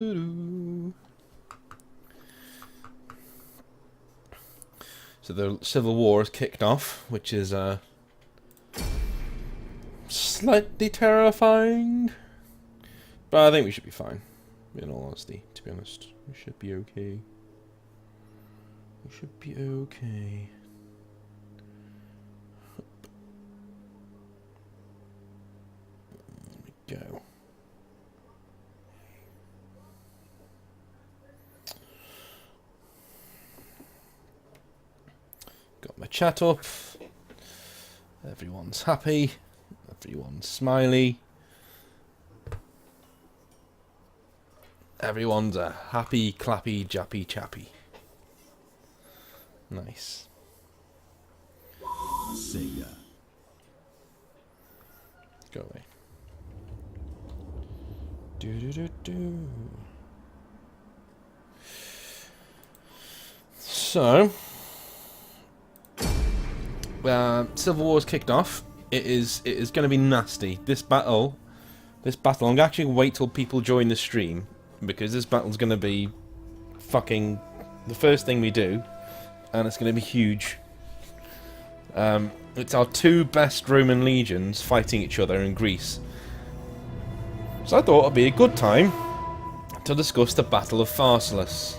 So the Civil War has kicked off, which is slightly terrifying. But I think we should be fine. In all honesty, to be honest. We should be okay. We should be okay. There we go. Got my chat up. Everyone's happy. Everyone's smiley. Everyone's a happy, clappy, jappy, chappy. Nice. See ya. Go away. Do do do do. So, Civil War's kicked off. It is going to be nasty. This battle. I'm actually going to wait till people join the stream, because this battle's going to be fucking the first thing we do, and it's going to be huge. It's our two best Roman legions fighting each other in Greece. So I thought it'd be a good time to discuss the Battle of Pharsalus.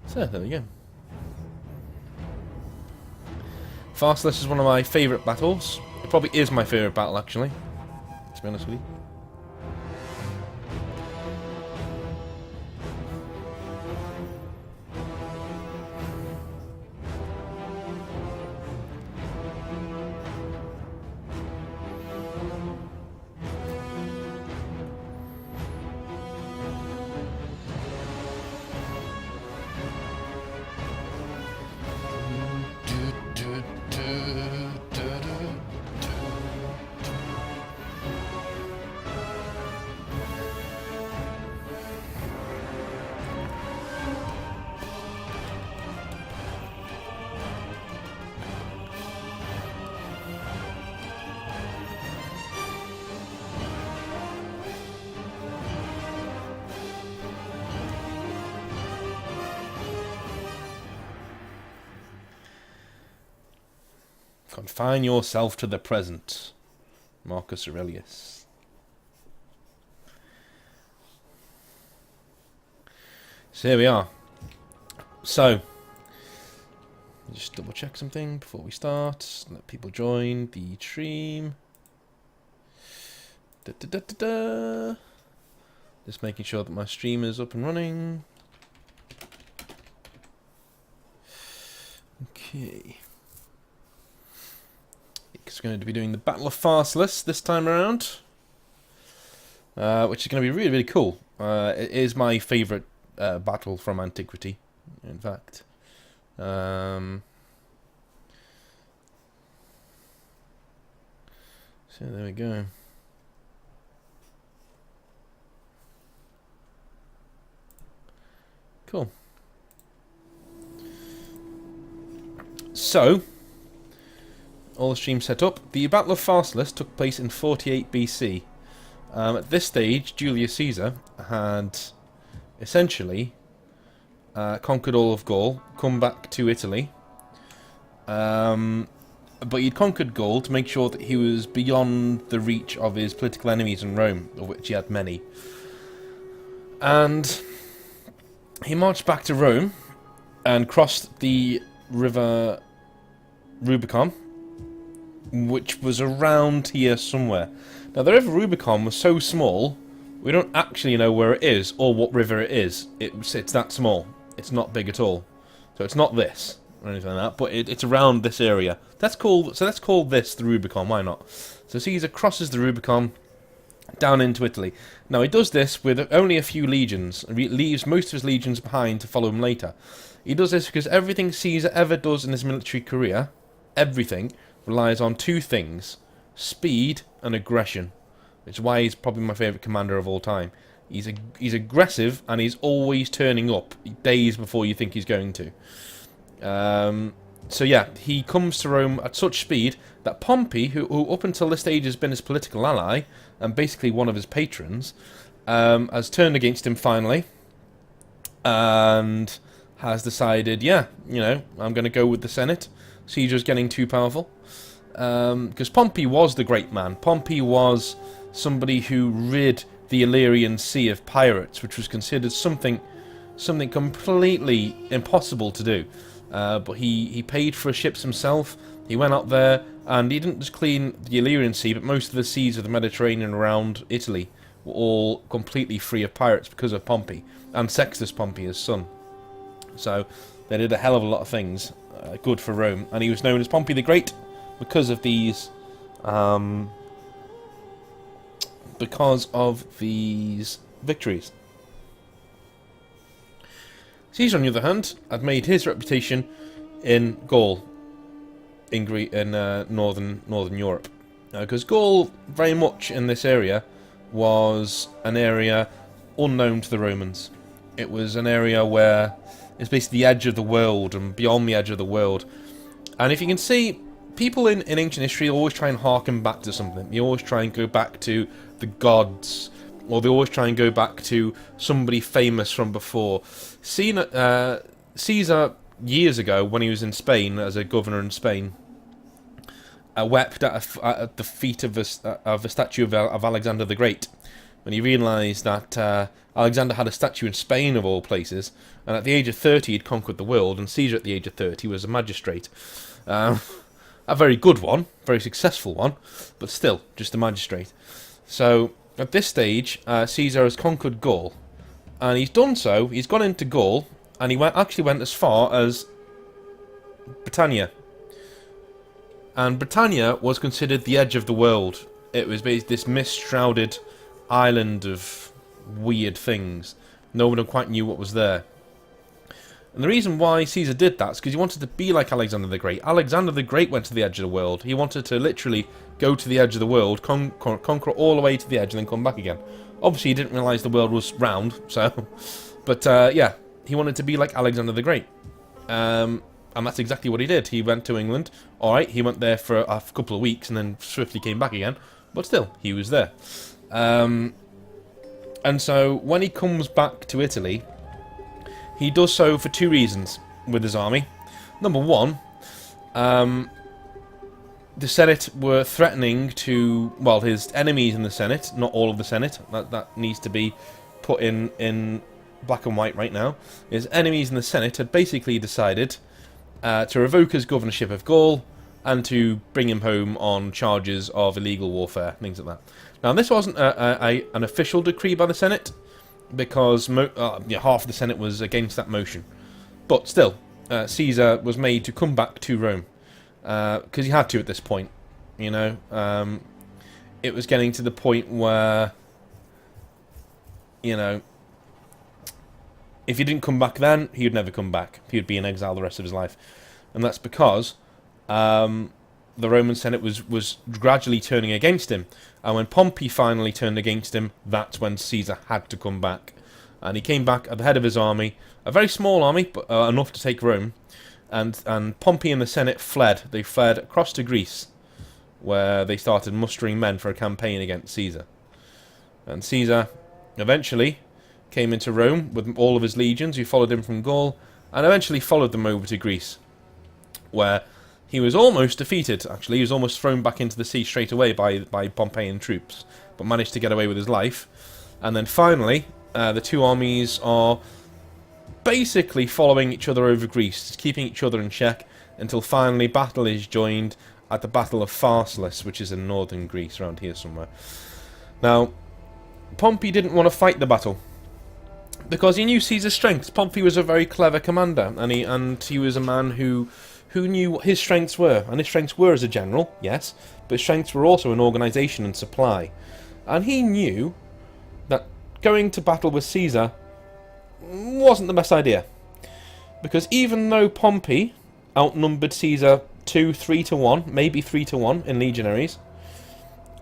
So there we go. Pharsalus is one of my favourite battles. It probably is my favourite battle, actually, to be honest with you. Confine yourself to the present, Marcus Aurelius. So here we are. So, just double check something before we start. Let people join the stream. Just making sure that my stream is up and running. Okay. It's going to be doing the Battle of Pharsalus this time around, which is going to be really, really cool. It is my favourite battle from antiquity, in fact. So there we go. Cool. So, all the streams set up. The Battle of Pharsalus took place in 48 BC. At this stage, Julius Caesar had essentially conquered all of Gaul, come back to Italy. But he'd conquered Gaul to make sure that he was beyond the reach of his political enemies in Rome, of which he had many. And he marched back to Rome and crossed the river Rubicon, which was around here somewhere. Now, the river Rubicon was so small, we don't actually know where it is or what river it is. It's that small. It's not big at all. So it's not this or anything like that, but it's around this area. Let's call this the Rubicon. Why not? So Caesar crosses the Rubicon down into Italy. Now, he does this with only a few legions, and he leaves most of his legions behind to follow him later. He does this because everything Caesar ever does in his military career, everything, relies on two things: speed and aggression, which is why he's probably my favourite commander of all time. He's aggressive, and he's always turning up days before you think he's going to. So yeah, he comes to Rome at such speed that Pompey, who up until this stage has been his political ally and basically one of his patrons, has turned against him finally, and has decided, yeah, I'm going to go with the Senate. Caesar's getting too powerful. Because Pompey was the great man. Pompey was somebody who rid the Illyrian Sea of pirates, which was considered something completely impossible to do. But he paid for ships himself. He went up there, and he didn't just clean the Illyrian Sea, but most of the seas of the Mediterranean around Italy were all completely free of pirates because of Pompey, and Sextus Pompey, his son. So they did a hell of a lot of things good for Rome, and he was known as Pompey the Great because of these victories. Caesar, on the other hand, had made his reputation in Gaul, in northern Europe, because Gaul, very much in this area, was an area unknown to the Romans. It was an area where it's basically the edge of the world and beyond the edge of the world. And if you can see, people in ancient history always try and harken back to something. They always try and go back to the gods, or they always try and go back to somebody famous from before. Caesar, years ago, when he was in Spain, as a governor in Spain, wept at the feet of a statue of Alexander the Great, when he realised that Alexander had a statue in Spain, of all places, and at the age of 30 he'd conquered the world, and Caesar at the age of 30 was a magistrate. A very good one, very successful one, but still, just a magistrate. So, at this stage, Caesar has conquered Gaul, and he's done so, he's gone into Gaul, and he actually went as far as Britannia. And Britannia was considered the edge of the world. It was basically this mist-shrouded island of weird things. No one quite knew what was there. And the reason why Caesar did that is because he wanted to be like Alexander the Great. Alexander the Great went to the edge of the world. He wanted to literally go to the edge of the world, conquer all the way to the edge, and then come back again. Obviously, he didn't realise the world was round, so... But, yeah, he wanted to be like Alexander the Great. And that's exactly what he did. He went to England. Alright, he went there for a couple of weeks, and then swiftly came back again. But still, he was there. And so, when he comes back to Italy, he does so for two reasons with his army. Number one, the Senate were threatening to... Well, his enemies in the Senate, not all of the Senate, that needs to be put in black and white right now. His enemies in the Senate had basically decided to revoke his governorship of Gaul and to bring him home on charges of illegal warfare, things like that. Now, this wasn't an official decree by the Senate, because half of the Senate was against that motion. But still, Caesar was made to come back to Rome, because he had to at this point. It was getting to the point where, if he didn't come back then, he would never come back. He would be in exile the rest of his life. And that's because the Roman Senate was gradually turning against him. And when Pompey finally turned against him, that's when Caesar had to come back. And he came back at the head of his army, a very small army, but enough to take Rome. And Pompey and the Senate fled. They fled across to Greece, where they started mustering men for a campaign against Caesar. And Caesar eventually came into Rome with all of his legions, who followed him from Gaul, and eventually followed them over to Greece, where he was almost defeated, actually. He was almost thrown back into the sea straight away by Pompeian troops, but managed to get away with his life. And then finally, the two armies are basically following each other over Greece, keeping each other in check, until finally battle is joined at the Battle of Pharsalus, which is in northern Greece, around here somewhere. Now, Pompey didn't want to fight the battle, because he knew Caesar's strengths. Pompey was a very clever commander, and he was a man who knew what his strengths were. And his strengths were as a general, yes, but his strengths were also in organisation and supply. And he knew that going to battle with Caesar wasn't the best idea, because even though Pompey outnumbered Caesar 2-3 to 1, maybe 3 to 1 in legionaries,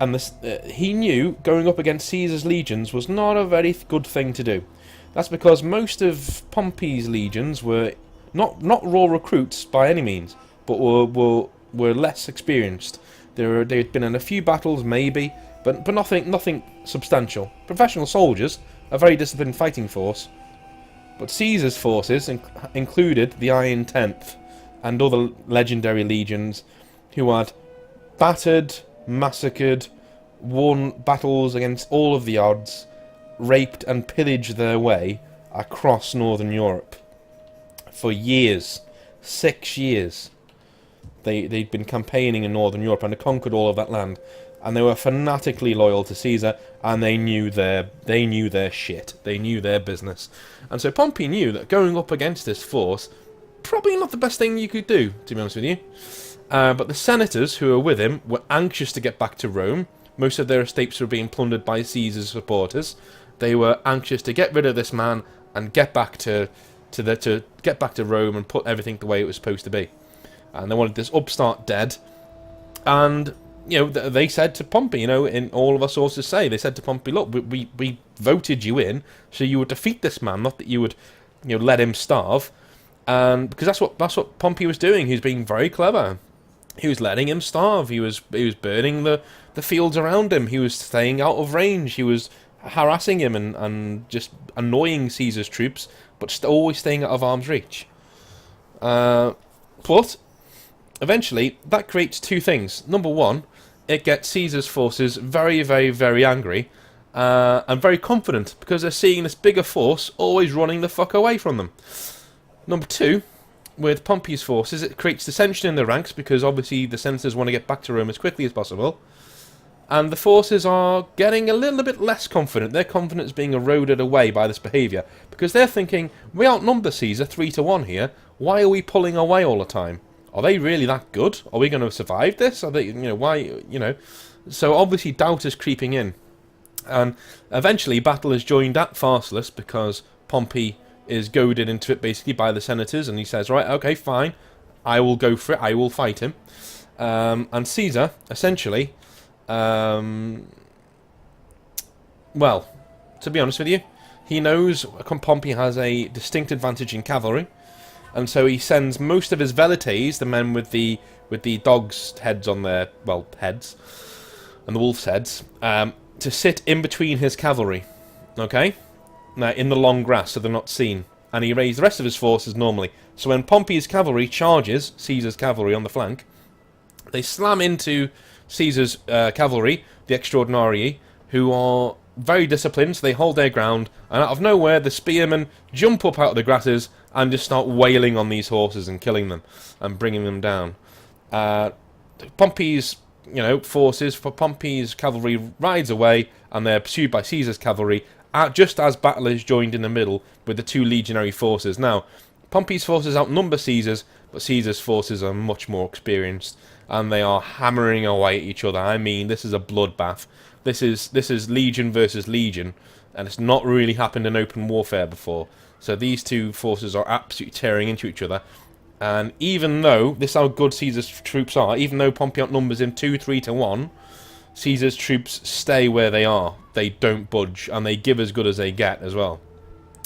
and he knew going up against Caesar's legions was not a very good thing to do. That's because most of Pompey's legions were not raw recruits by any means. but were less experienced. They'd been in a few battles, maybe, but nothing substantial. Professional soldiers, a very disciplined fighting force. But Caesar's forces included the Iron Tenth and other legendary legions who had battered, massacred, won battles against all of the odds, raped and pillaged their way across Northern Europe for years. 6 years. They'd been campaigning in Northern Europe and had conquered all of that land, and they were fanatically loyal to Caesar, and they knew their shit. They knew their business. And so Pompey knew that going up against this force, probably not the best thing you could do, to be honest with you. But the senators who were with him were anxious to get back to Rome. Most of their estates were being plundered by Caesar's supporters. They were anxious to get rid of this man and get back to Rome and put everything the way it was supposed to be. And they wanted this upstart dead. And they said to Pompey, in all of our sources say, they said to Pompey, look, we voted you in so you would defeat this man, not that you would let him starve. And because that's what Pompey was doing. He was being very clever. He was letting him starve. He was burning the fields around him. He was staying out of range. He was harassing him and just annoying Caesar's troops, but always staying out of arm's reach. But eventually, that creates two things. Number one, it gets Caesar's forces very, very, very angry and very confident because they're seeing this bigger force always running the fuck away from them. Number two, with Pompey's forces, it creates dissension in the ranks because obviously the senators want to get back to Rome as quickly as possible. And the forces are getting a little bit less confident. Their confidence is being eroded away by this behaviour because they're thinking, we outnumber Caesar 3-1 here. Why are we pulling away all the time? Are they really that good? Are we going to survive this? Are they, why, So obviously doubt is creeping in. And eventually battle is joined at Pharsalus because Pompey is goaded into it basically by the senators, and he says, right, okay, fine, I will go for it, I will fight him. And Caesar, essentially, well, to be honest with you, he knows Pompey has a distinct advantage in cavalry, and so he sends most of his velites, the men with the dogs' heads on their, heads, and the wolves' heads, to sit in between his cavalry, okay? Now, in the long grass, so they're not seen. And he raised the rest of his forces normally. So when Pompey's cavalry charges Caesar's cavalry on the flank, they slam into Caesar's cavalry, the Extraordinarii, who are very disciplined, so they hold their ground, and out of nowhere, the spearmen jump up out of the grasses and just start wailing on these horses and killing them and bringing them down. Pompey's Pompey's cavalry rides away, and they're pursued by Caesar's cavalry, just as battle is joined in the middle with the two legionary forces. Now, Pompey's forces outnumber Caesar's, but Caesar's forces are much more experienced, and they are hammering away at each other. I mean, this is a bloodbath. This is legion versus legion, and it's not really happened in open warfare before. So these two forces are absolutely tearing into each other. And even though, this is how good Caesar's troops are, even though Pompey outnumbers him 2-3-1, Caesar's troops stay where they are. They don't budge, and they give as good as they get as well.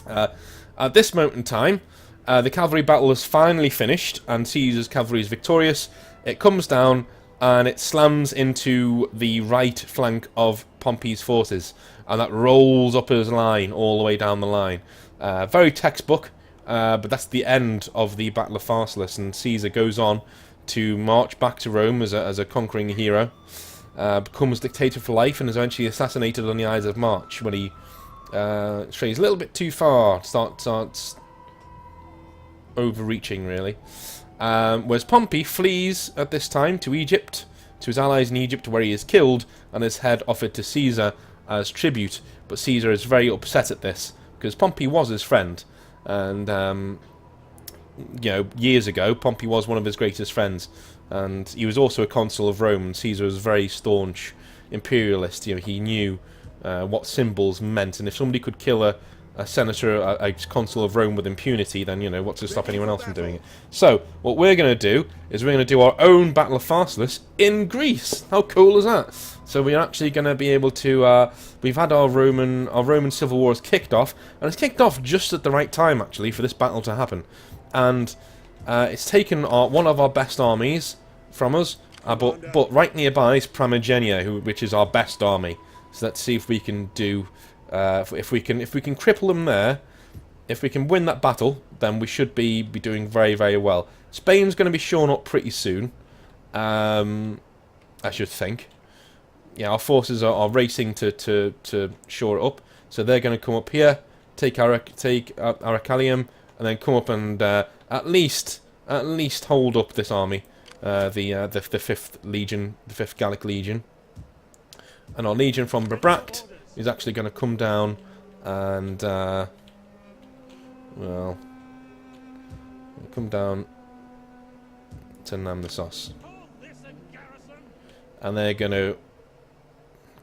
At this moment in time, the cavalry battle is finally finished, and Caesar's cavalry is victorious. It comes down, and it slams into the right flank of Pompey's forces, and that rolls up his line all the way down the line. Very textbook, but that's the end of the Battle of Pharsalus, and Caesar goes on to march back to Rome as a conquering hero. Becomes dictator for life and is eventually assassinated on the Ides of March when he strays a little bit too far, starts overreaching really. Whereas Pompey flees at this time to Egypt, to his allies in Egypt, where he is killed and his head offered to Caesar as tribute. But Caesar is very upset at this because Pompey was his friend, and years ago Pompey was one of his greatest friends. And he was also a consul of Rome, and Caesar was a very staunch imperialist. He knew what symbols meant, and if somebody could kill a senator, a consul of Rome with impunity, then, what's to stop anyone else from doing it? So, what we're going to do is we're going to do our own Battle of Pharsalus in Greece. How cool is that? So we're actually going to be able to, we've had our Roman civil war has kicked off, and it's kicked off just at the right time, actually, for this battle to happen. And It's taken one of our best armies from us, but right nearby is Primogenia, which is our best army. So let's see if we can do, if we can cripple them there. If we can win that battle, then we should be doing very, very well. Spain's going to be shown up pretty soon, I should think. Yeah, our forces are racing to shore it up, so they're going to come up here, take Aracalium, and then come up and at least hold up this army, the Fifth Legion, the Fifth Gallic Legion, and our legion from Brabracht is actually going to come down and well, come down to Namnesos, and they're going to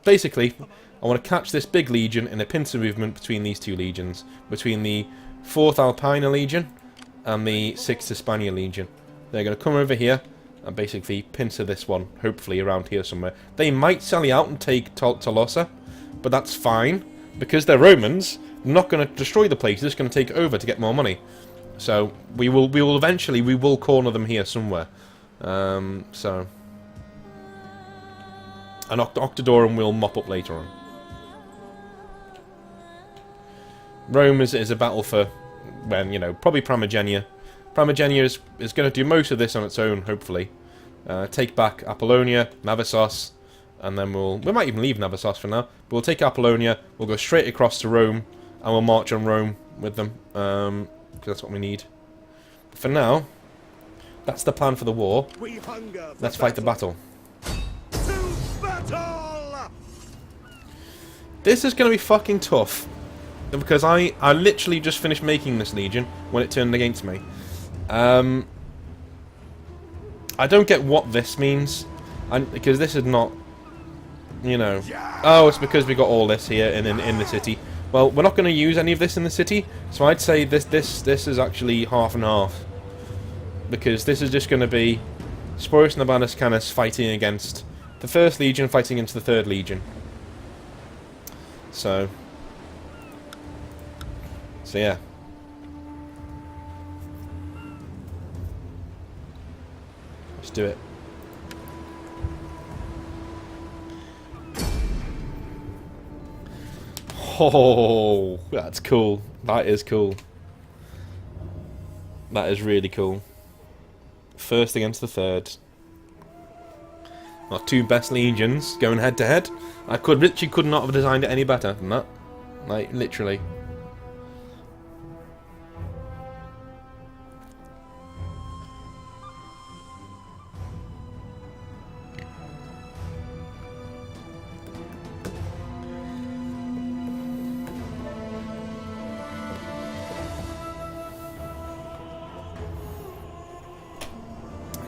basically. I want to catch this big legion in a pincer movement between these two legions, between the 4th Alpina Legion and the 6th Hispania Legion. They're going to come over here and basically pincer this one, hopefully around here somewhere. They might sally out and take Tolosa, but that's fine, because they're Romans. They're not going to destroy the place, they're just going to take over to get more money. So we will eventually corner them here somewhere. So and Octodorum will mop up later on. Rome is a battle for when, you know, probably Primogenia. Primogenia is going to do most of this on its own, hopefully. Take back Apollonia, Navisos, and then we might even leave Navisos for now. But we'll take Apollonia, we'll go straight across to Rome, and we'll march on Rome with them, because that's what we need. But for now, that's the plan for the war. Let's fight the battle. This is going to be fucking tough, because I literally just finished making this legion when it turned against me. I don't get what this means, because this is not, you know. Oh, it's because we got all this here in the city. Well, we're not going to use any of this in the city, so I'd say this is actually half and half, because this is just going to be Sporus Nabanus Canis fighting against the 1st Legion, fighting against the 3rd Legion. So yeah. Let's do it. Oh, that's cool. That is cool. That is really cool. 1st against the 3rd. Our 2 best legions going head to head. I literally could not have designed it any better than that. Like, literally.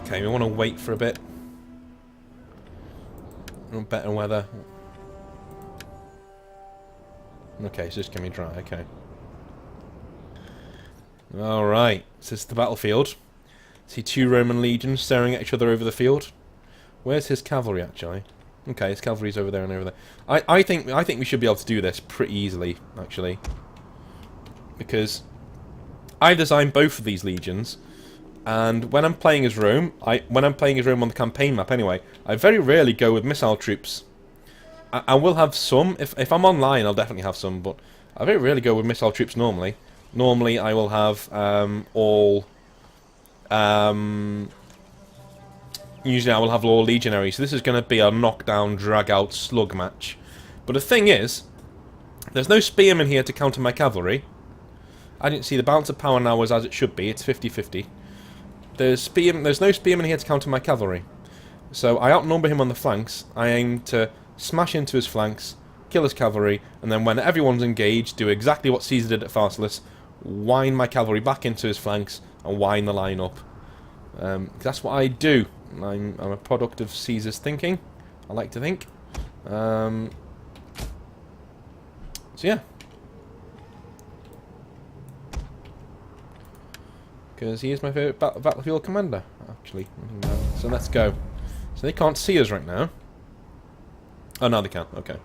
Okay, we want to wait for a bit. Better weather. Okay, so it's going to be dry, okay. Alright, so this is the battlefield. See 2 Roman legions staring at each other over the field. Where's his cavalry, actually? Okay, his cavalry's over there and over there. I think we should be able to do this pretty easily, actually. Because I designed both of these legions, and when I'm playing as Rome, when I'm playing as Rome on the campaign map anyway, I very rarely go with missile troops. I will have some. If I'm online, I'll definitely have some, but I very rarely go with missile troops normally. Normally, I will have all... usually I will have all legionaries, so this is going to be a knockdown, drag-out slug match. But the thing is, there's no spearmen here to counter my cavalry. I didn't see the balance of power now was as it should be, it's 50-50. There's no spearmen here to counter my cavalry. So I outnumber him on the flanks. I aim to smash into his flanks, kill his cavalry, and then when everyone's engaged, do exactly what Caesar did at Pharsalus, wind my cavalry back into his flanks, and wind the line up. That's what I do. I'm a product of Caesar's thinking, I like to think. So yeah. Because he is my favourite battlefield commander, actually. So let's go. So they can't see us right now. Oh, no, they can. Okay.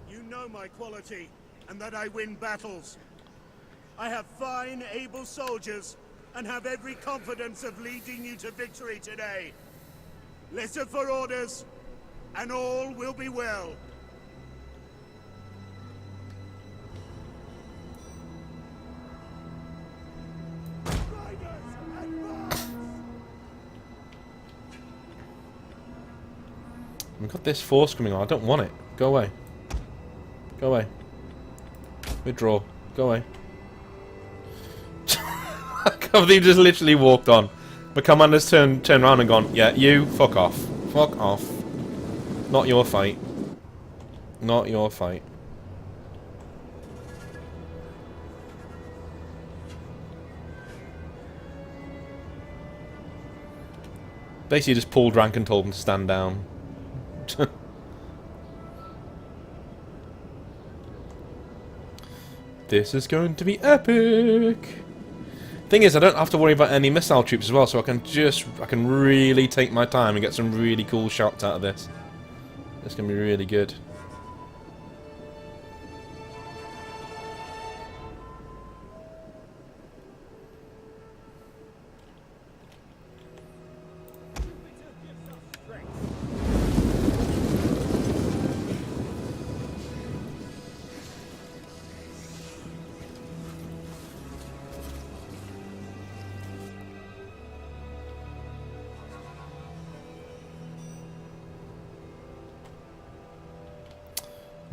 You know my quality, and that I win battles. I have fine, able soldiers, and have every confidence of leading you to victory today. Listen for orders, and all will be well. We've got this force coming on. I don't want it. Go away. Go away. Withdraw. Go away. They just literally walked on. The commander's turned around and gone, yeah, you, fuck off. Fuck off. Not your fight. Not your fight. Basically just pulled rank and told him to stand down. This is going to be epic. Thing is, I don't have to worry about any missile troops as well, so I can really take my time and get some really cool shots out of this. It's gonna be really good.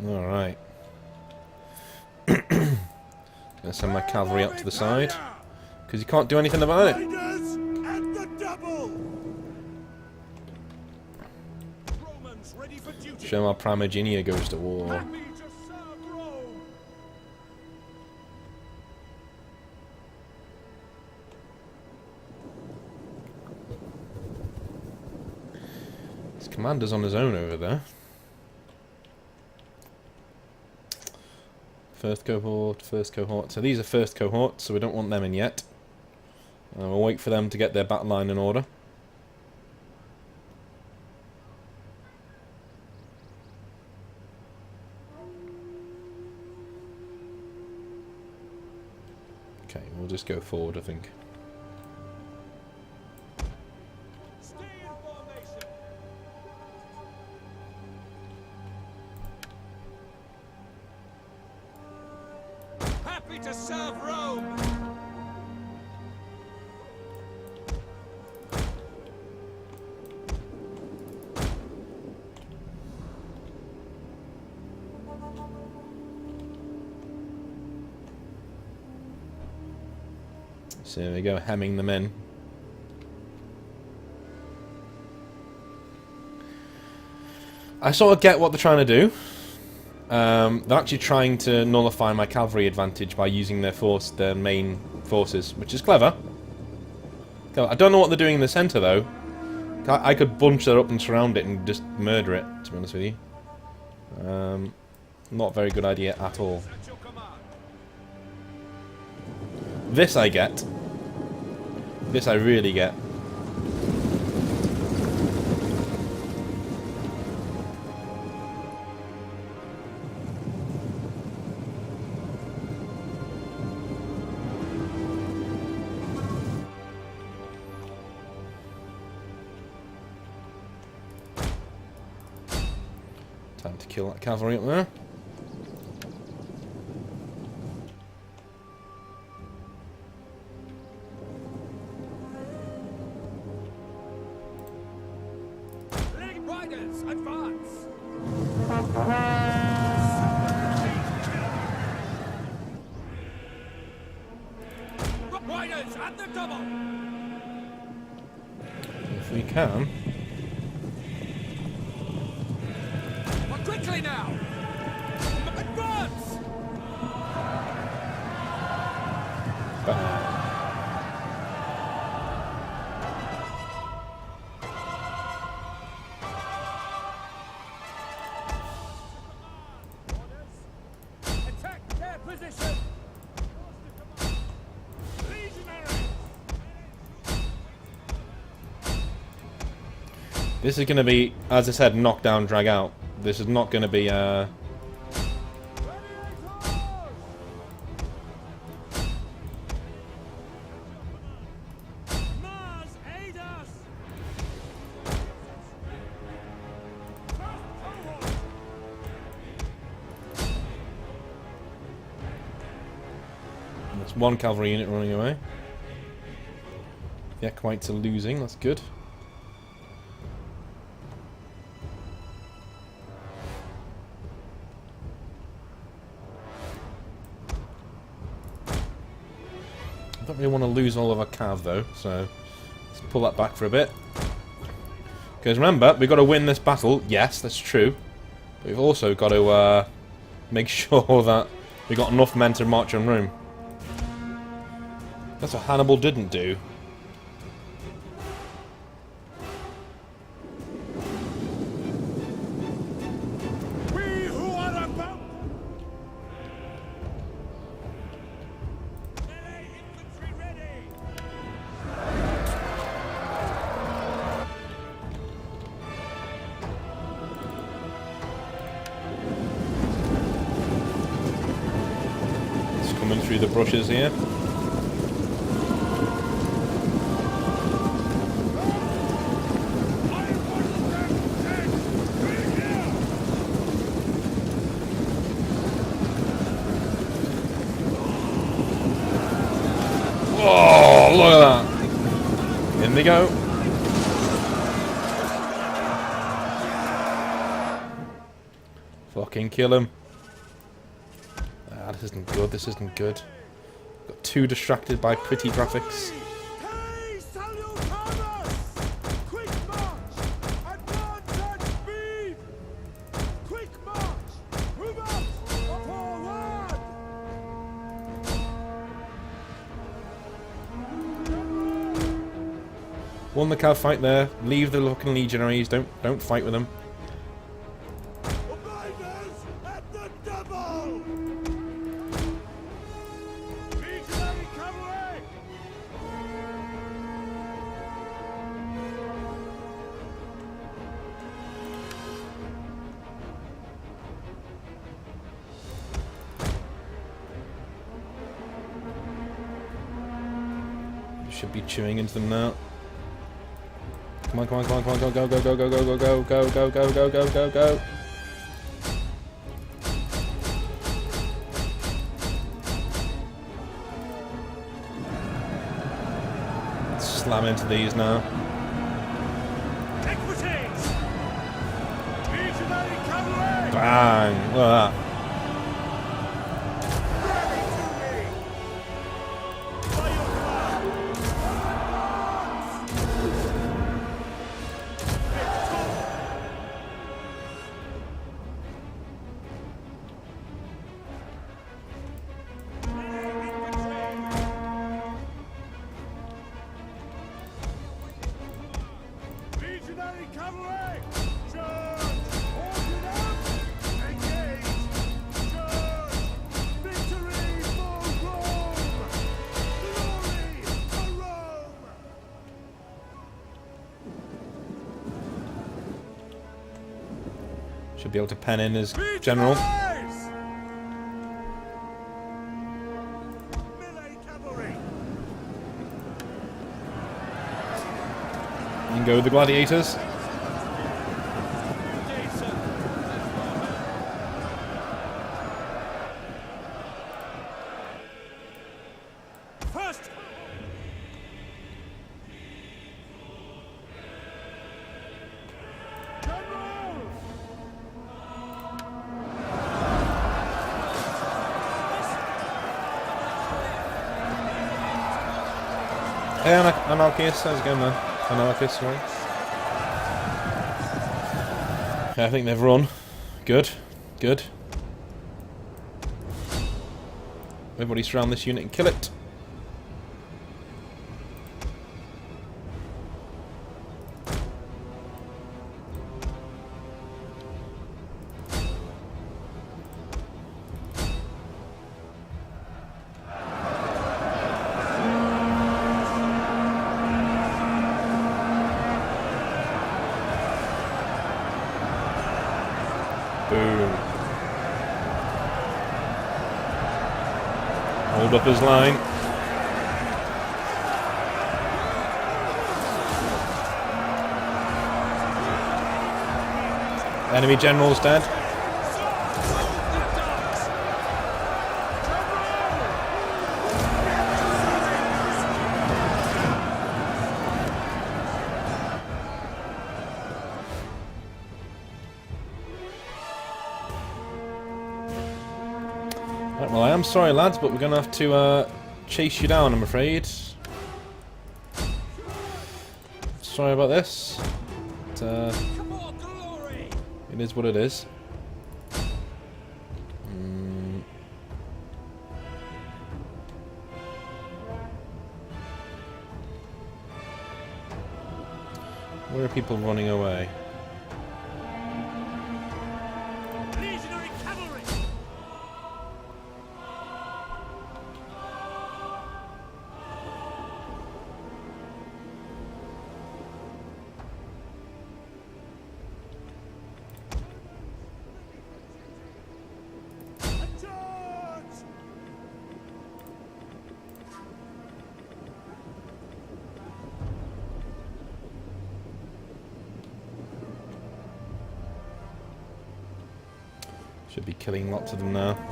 Alright. Gonna send my cavalry up to the side. Because you can't do anything about it. Show our Primogenia goes to war. His commander's on his own over there. First cohort, first cohort. So these are first cohorts, so we don't want them in yet. We'll wait for them to get their battle line in order. Okay, we'll just go forward, I think. To serve Rome. So there we go, hemming them in. I sort of get what they're trying to do. They're actually trying to nullify my cavalry advantage by using their main forces, which is clever. I don't know what they're doing in the centre, though. I could bunch that up and surround it and just murder it, to be honest with you. Not a very good idea at all. This I get. This I really get. Time to kill that cavalry up there. Riders, advance! Riders at the double! If we can. But quickly now! Advance! Bam. Attack their position! This is going to be, as I said, knock down, drag out. This is not going to be There's one cavalry unit running away. The Equites are losing, that's good. I don't really want to lose all of our cav though, so let's pull that back for a bit. Because remember, we've got to win this battle. Yes, that's true. But we've also got to make sure that we got enough men to march on Rome. That's what Hannibal didn't do. We who are about infantry ready. It's coming through the brushes here. Oh, look at that. In they go. Fucking kill him. Ah, this isn't good, this isn't good. Got too distracted by pretty graphics. Hey, salutamus! Quick march! Advance at speed! Quick march! Move out! Forward! Won the cav fight there. Leave the fucking legionaries. Don't fight with them. Riders at the double! Legionary cavalry! You should be chewing into them now. Come on, come on, come on, come on, go, go, go, go, go, go, go, go, go, go, go, go, go, go. Slam into these now. Equities! Legionary cavalry! Bang! Look at that. Ready to me! Fire fire! Legionary cavalry! Charge! Order up! Engage! Charge! Victory for Rome! Glory for Rome! Should be able to pen in as general. Legionaries! Melee cavalry! You can go with the gladiators. First! General! Hey, Anarchist, how's it going, man? Anarchist, sorry. I think they've run. Good. Good. Everybody surround this unit and kill it. Boom. Hold up his line. Enemy general's dead. Well, I am sorry, lads, but we're going to have to chase you down, I'm afraid. Sorry about this. But, it is what it is. Where are people running away? Legionary cavalry! A charge! Should be killing lots of them now. There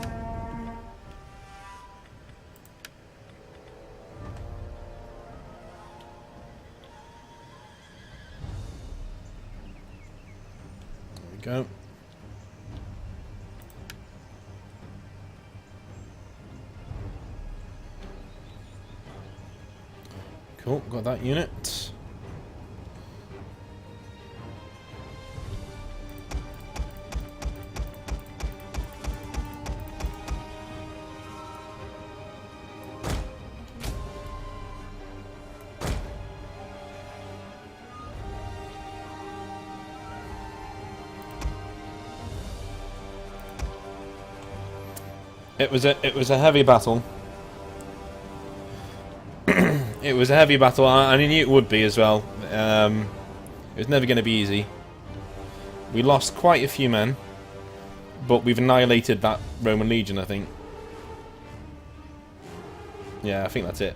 we go. Cool, got that unit. It was a heavy battle. It was a heavy battle, and I knew it would be as well. It was never going to be easy. We lost quite a few men, but we've annihilated that Roman legion, I think. Yeah, I think that's it.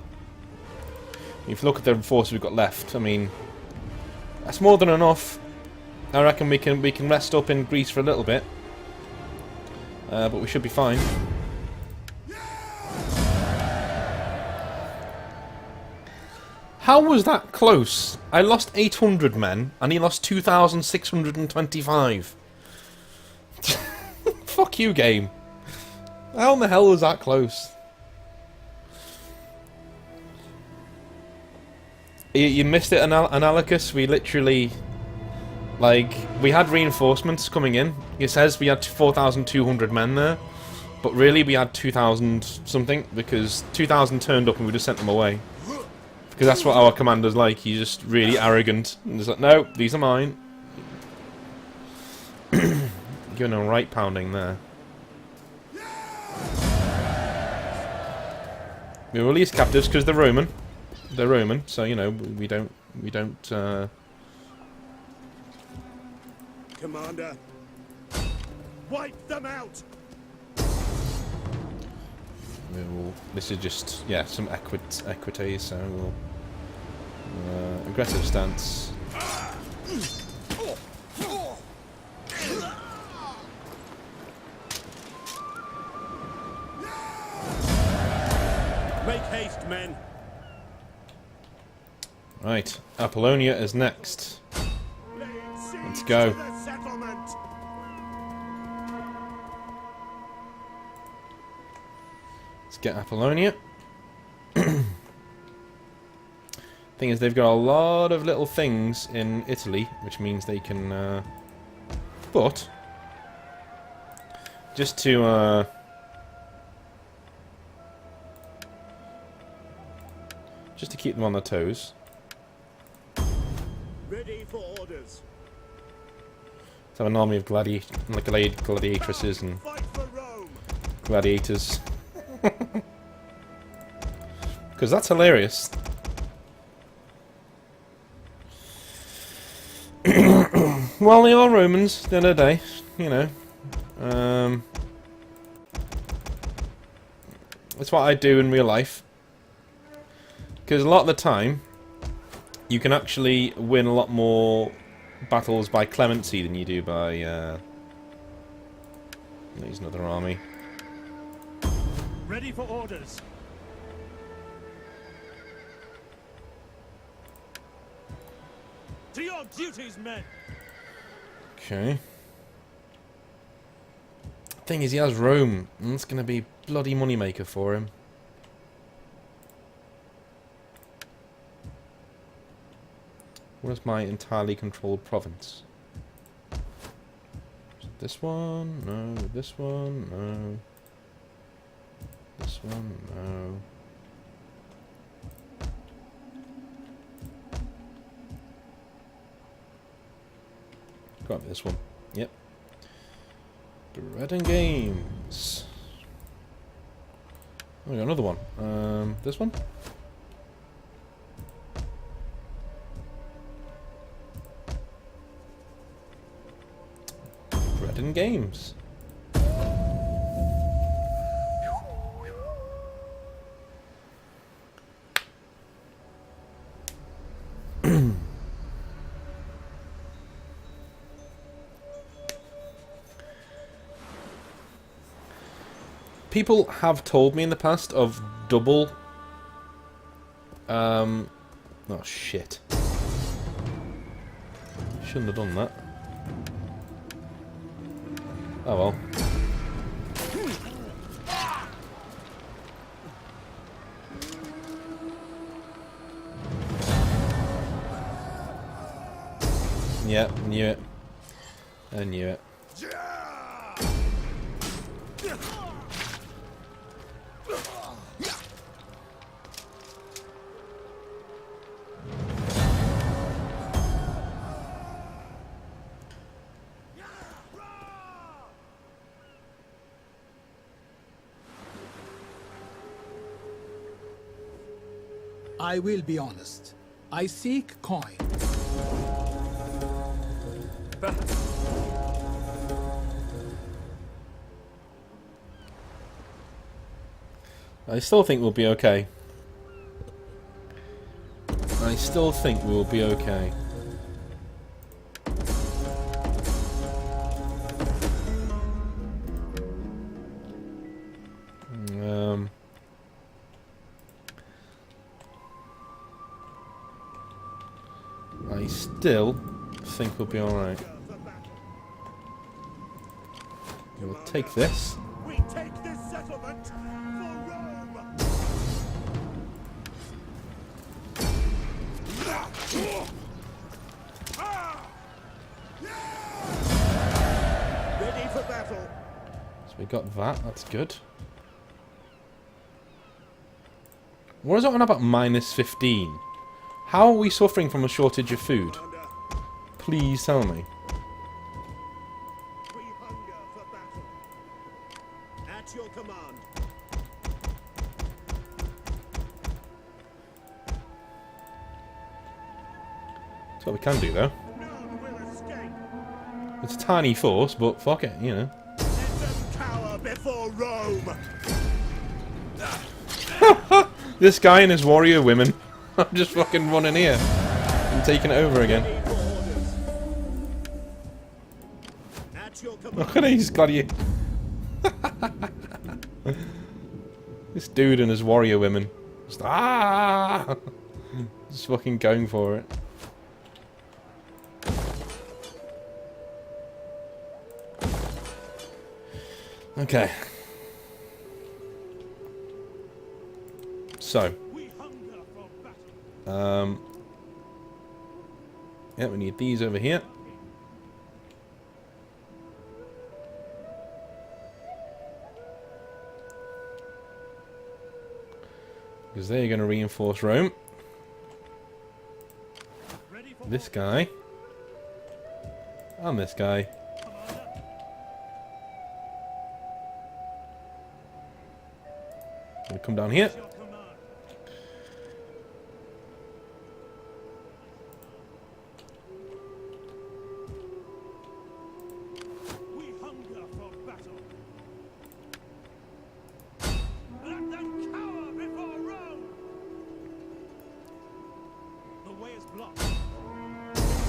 If you look at the force we've got left, I mean, that's more than enough. I reckon we can rest up in Greece for a little bit, but we should be fine. How was that close? I lost 800 men, and he lost 2,625. Fuck you, game. How in the hell was that close? You missed it, Analicus. We literally... Like, we had reinforcements coming in. It says we had 4,200 men there. But really, we had 2,000 something, because 2,000 turned up and we just sent them away. Because that's what our commander's like. He's just really arrogant. And he's like, no, these are mine. Giving a right pounding there. We release captives because they're Roman. They're Roman, so you know we don't. Commander, wipe them out. This is just, yeah, some equities, so we'll... aggressive stance. Make haste, men. Right, Apollonia is next. Let's go. To the settlement. Let's get Apollonia. Thing is, they've got a lot of little things in Italy, which means they can... but... just to... just to keep them on their toes. Ready for orders. Let's have an army of gladiatresses and Fight for Rome. gladiators. Because that's hilarious. Well, they are Romans, at the end of the day, you know. That's what I do in real life. Because a lot of the time, you can actually win a lot more battles by clemency than you do by... there's another army. Ready for orders. To your duties, men. Okay. Thing is, he has Rome, and it's going to be bloody moneymaker for him. Where's my entirely controlled province? This one? No. This one? No. This one? No. Got this one. Yep. Bread and games. Oh, we got another one. This one? Bread and games. People have told me in the past of double... Oh, shit. Shouldn't have done that. Oh, well. Yep, knew it. I knew it. I will be honest. I seek coin. I still think we'll be okay. I still think we'll be okay. I still think we'll be alright. We'll take this. We take this settlement for Rome! Ready for battle! So we got that, that's good. What is it on about minus 15? How are we suffering from a shortage of food? Please tell me. We hunger for battle. At your command. That's what we can do, though. None will escape. It's a tiny force, but fuck it, you know. Let them cower before Rome. This guy and his warrior women. I'm just fucking running here and taking it over again. Ready for orders. At your command. Look at it, he's got you. This dude and his warrior women. Just, just fucking going for it. Okay. So. We hunger for battle. Yeah, we need these over here. Because they're going to reinforce Rome. Ready for This guy. And this guy. Gonna come down here. your command. We hunger for battle. Let them cower before Rome. The way is blocked.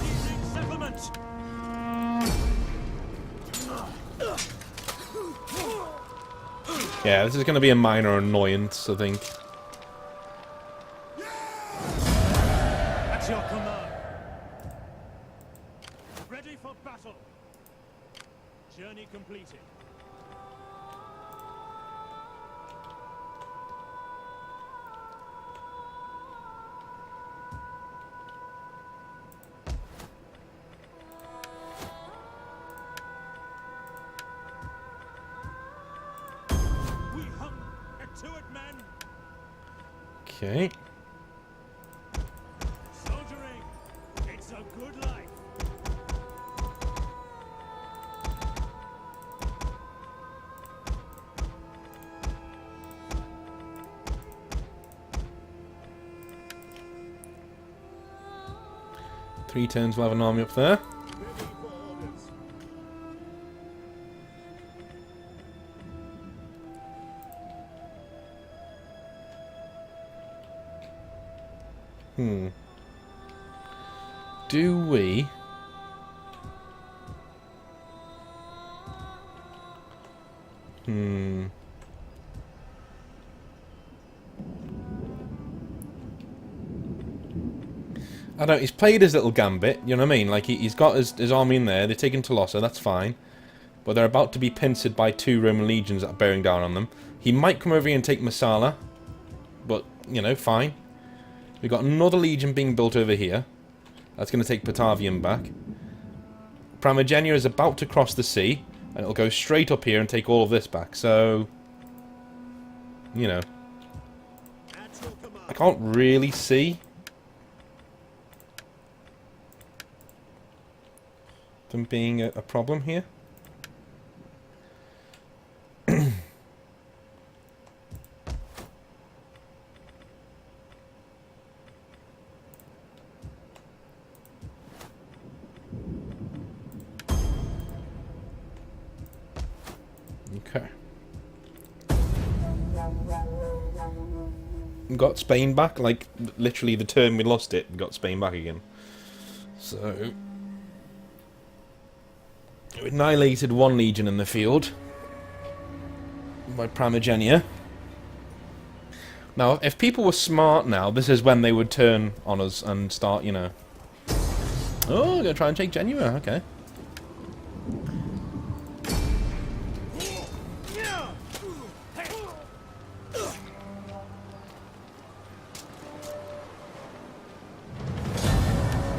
Evening settlement. Yeah, this is going to be a minor annoyance, I think. At your command. Ready for battle. Journey completed. To it, men. Okay. Soldiering. It's a good life. Three turns, we'll have an army up there. Ready for orders. Do we... I don't know, he's played his little gambit, you know what I mean? Like, he's got his army in there, they're taking Tolosa, that's fine. But they're about to be pincered by 2 Roman legions that are bearing down on them. He might come over here and take Marsala. But, you know, fine. We've got another legion being built over here. That's going to take Batavium back. Primogenia is about to cross the sea. And it'll go straight up here and take all of this back. So, you know. At your command. I can't really see them being a problem here. Okay. We got Spain back, like literally the turn we lost it, we got Spain back again. So we annihilated 1 legion in the field by Primogenia. Now, if people were smart now, this is when they would turn on us and start, you know. Oh, gonna try and take Genua, okay.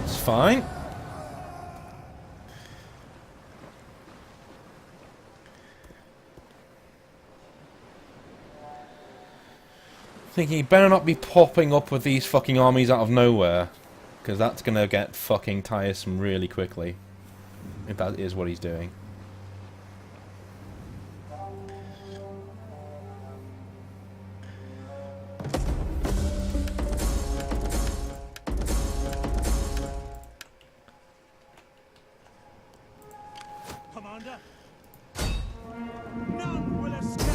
It's fine. Thinking he better not be popping up with these fucking armies out of nowhere, because that's gonna get fucking tiresome really quickly, if that is what he's doing. Commander. None will escape.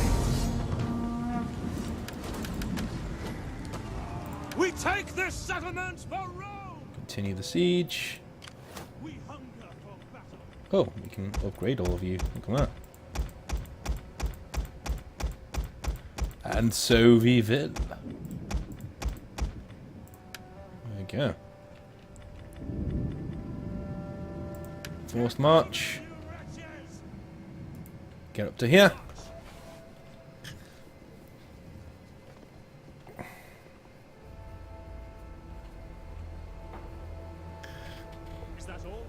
We take this settlement for Rome. Continue the siege. We hunger for battle. Oh, we can upgrade all of you. Look at that. And so we will. There we go. Forced march. You wretches. Get up to here. Is that all?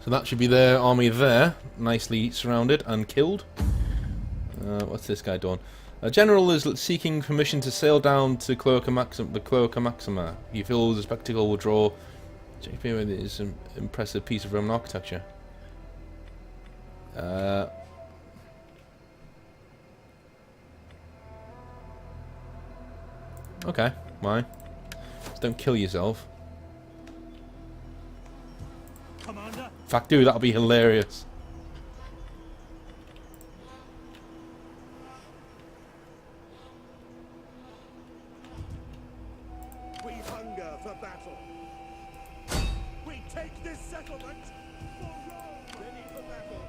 So that should be their army there, nicely surrounded and killed. What's this guy doing? A general is seeking permission to sail down to the Cloaca Maxima. He feels the spectacle will draw Shakespeare with his impressive piece of Roman architecture. Okay, fine. Just don't kill yourself. Commander. In fact, dude, that'll be hilarious. We hunger for battle. We take this settlement for Rome. Ready for battle.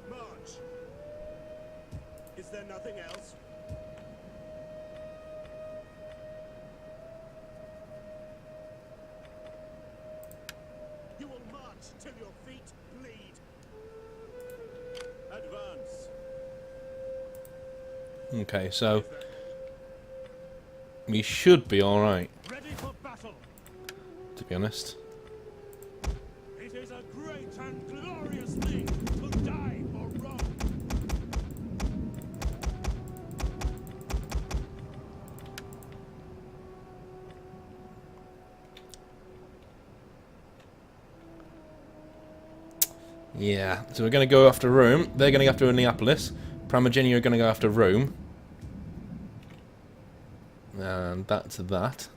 March. Is there nothing else? You will march till your feet bleed. Advance. Okay, so we should be alright, Ready for battle. to be honest. It is a great and glorious thing to Yeah, so we're going to go after Rome. They're going to go after Neapolis. Primogenia are going to go after Rome. And that's that.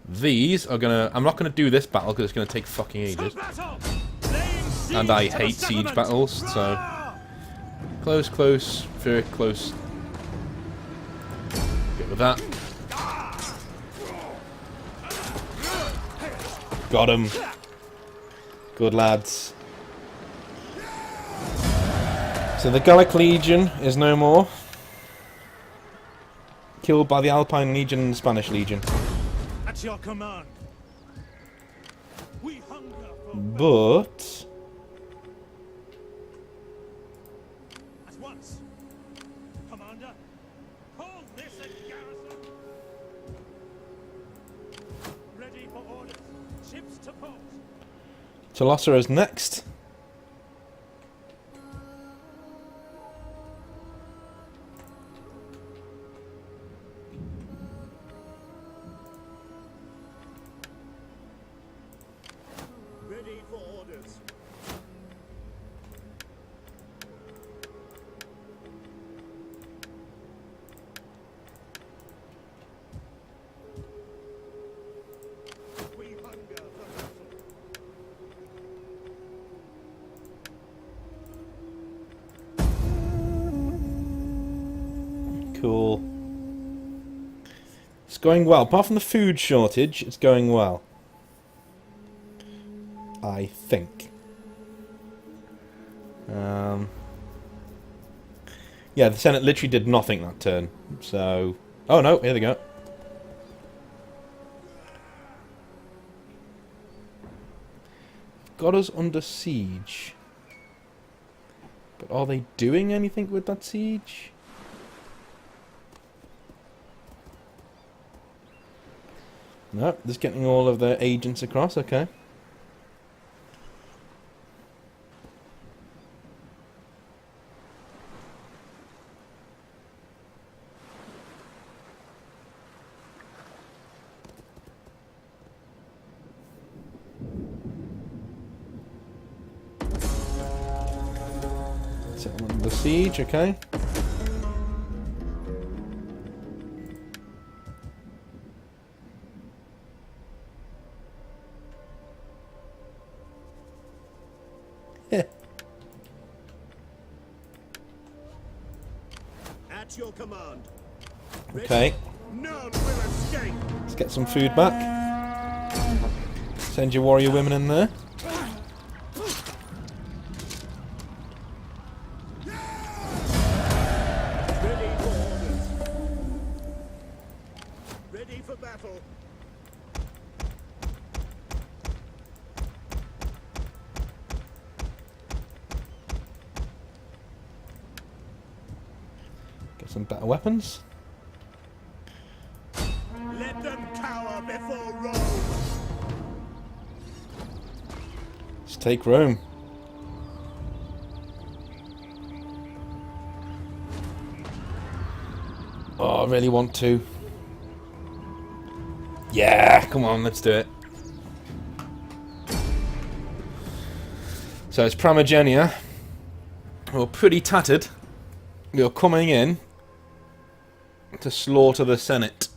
These are going to... I'm not going to do this battle because it's going to take fucking ages. And I hate siege battles, so... Close, close, very close. Get with that. Got him. Good lads. So the Gallic Legion is no more. Killed by the Alpine Legion and the Spanish Legion. At your command. We hunger for But... at once. Commander, hold this at garrison. Ready for orders. Ships to port. Tolosa is next. Ready for orders. We hunger for battle. Cool. It's going well. Apart from the food shortage, it's going well. I think. Yeah, the Senate literally did nothing that turn. So... Oh no, here they go. Got us under siege. But are they doing anything with that siege? No, just getting all of their agents across, okay. Settlement under siege, okay. At your command. Okay, None will escape. let's get some food back. Send your warrior women in there. Ready for orders. Ready for battle. Get some better weapons. Let them cower before Rome. Let's take Rome. Oh, I really want to. Yeah, come on, let's do it. So it's Primogenia. We're pretty tattered. We're coming in to slaughter the Senate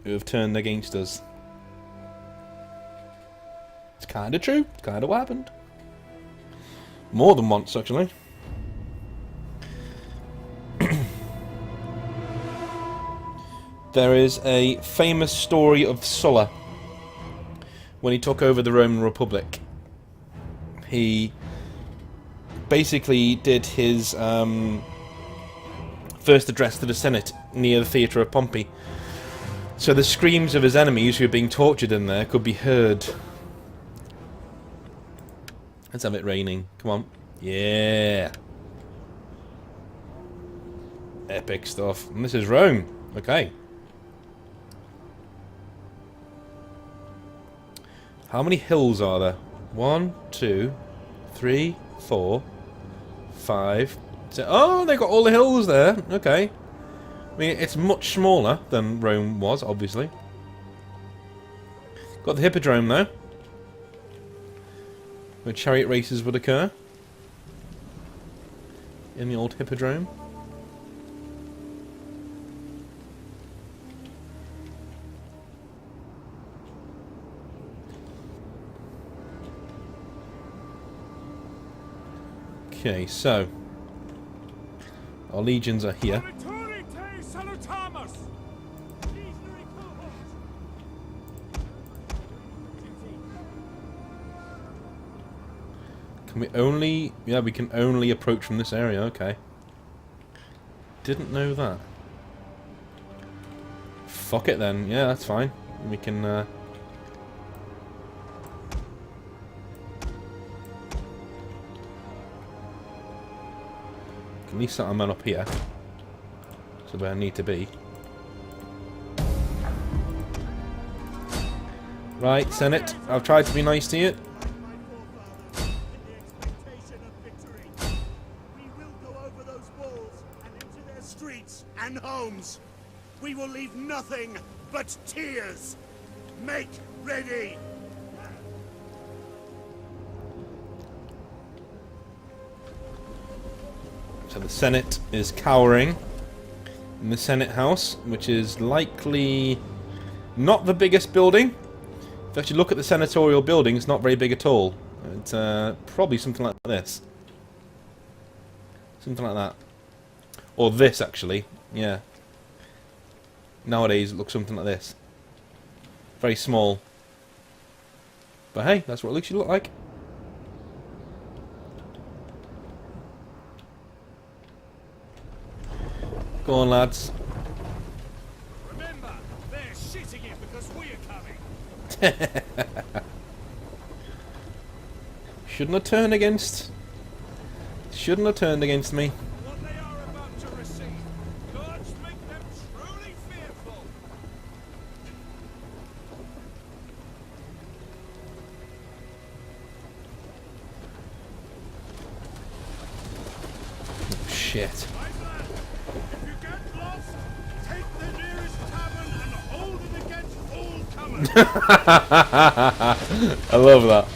who have turned against us. It's kind of true. It's kind of what happened. More than once, actually. There is a famous story of Sulla when he took over the Roman Republic. He basically did his first address to the Senate near the theatre of Pompey. So the screams of his enemies who were being tortured in there could be heard. Let's have it raining. Come on. Yeah. Epic stuff. And this is Rome. Okay. How many hills are there? 1, 2, 3, 4, 5. Oh, they got all the hills there. Okay. I mean, it's much smaller than Rome was, obviously. Got the Hippodrome, though, where chariot races would occur. in the old hippodrome. Okay, so our legions are here. Can we only... Yeah, we can only approach from this area, okay. Didn't know that. Fuck it then, yeah, that's fine. We can... At least set our men up here. So where I need to be. Right, Senate, I've tried to be nice to you. And homes. We will leave nothing but tears. Make ready. So the Senate is cowering in the Senate House, which is likely not the biggest building. If you actually look at the senatorial building, it's not very big at all. It's probably something like this. Something like that. Or this, actually. Yeah. Nowadays, it looks something like this. Very small. But hey, that's what it looks like. Go on, lads. Remember, they're shitting it because we're coming. Shouldn't have turned against... Shouldn't have turned against me. What they are about to receive, gods make them truly fearful. Shit. If you get lost, take the nearest tavern and hold it against all comers. I love that.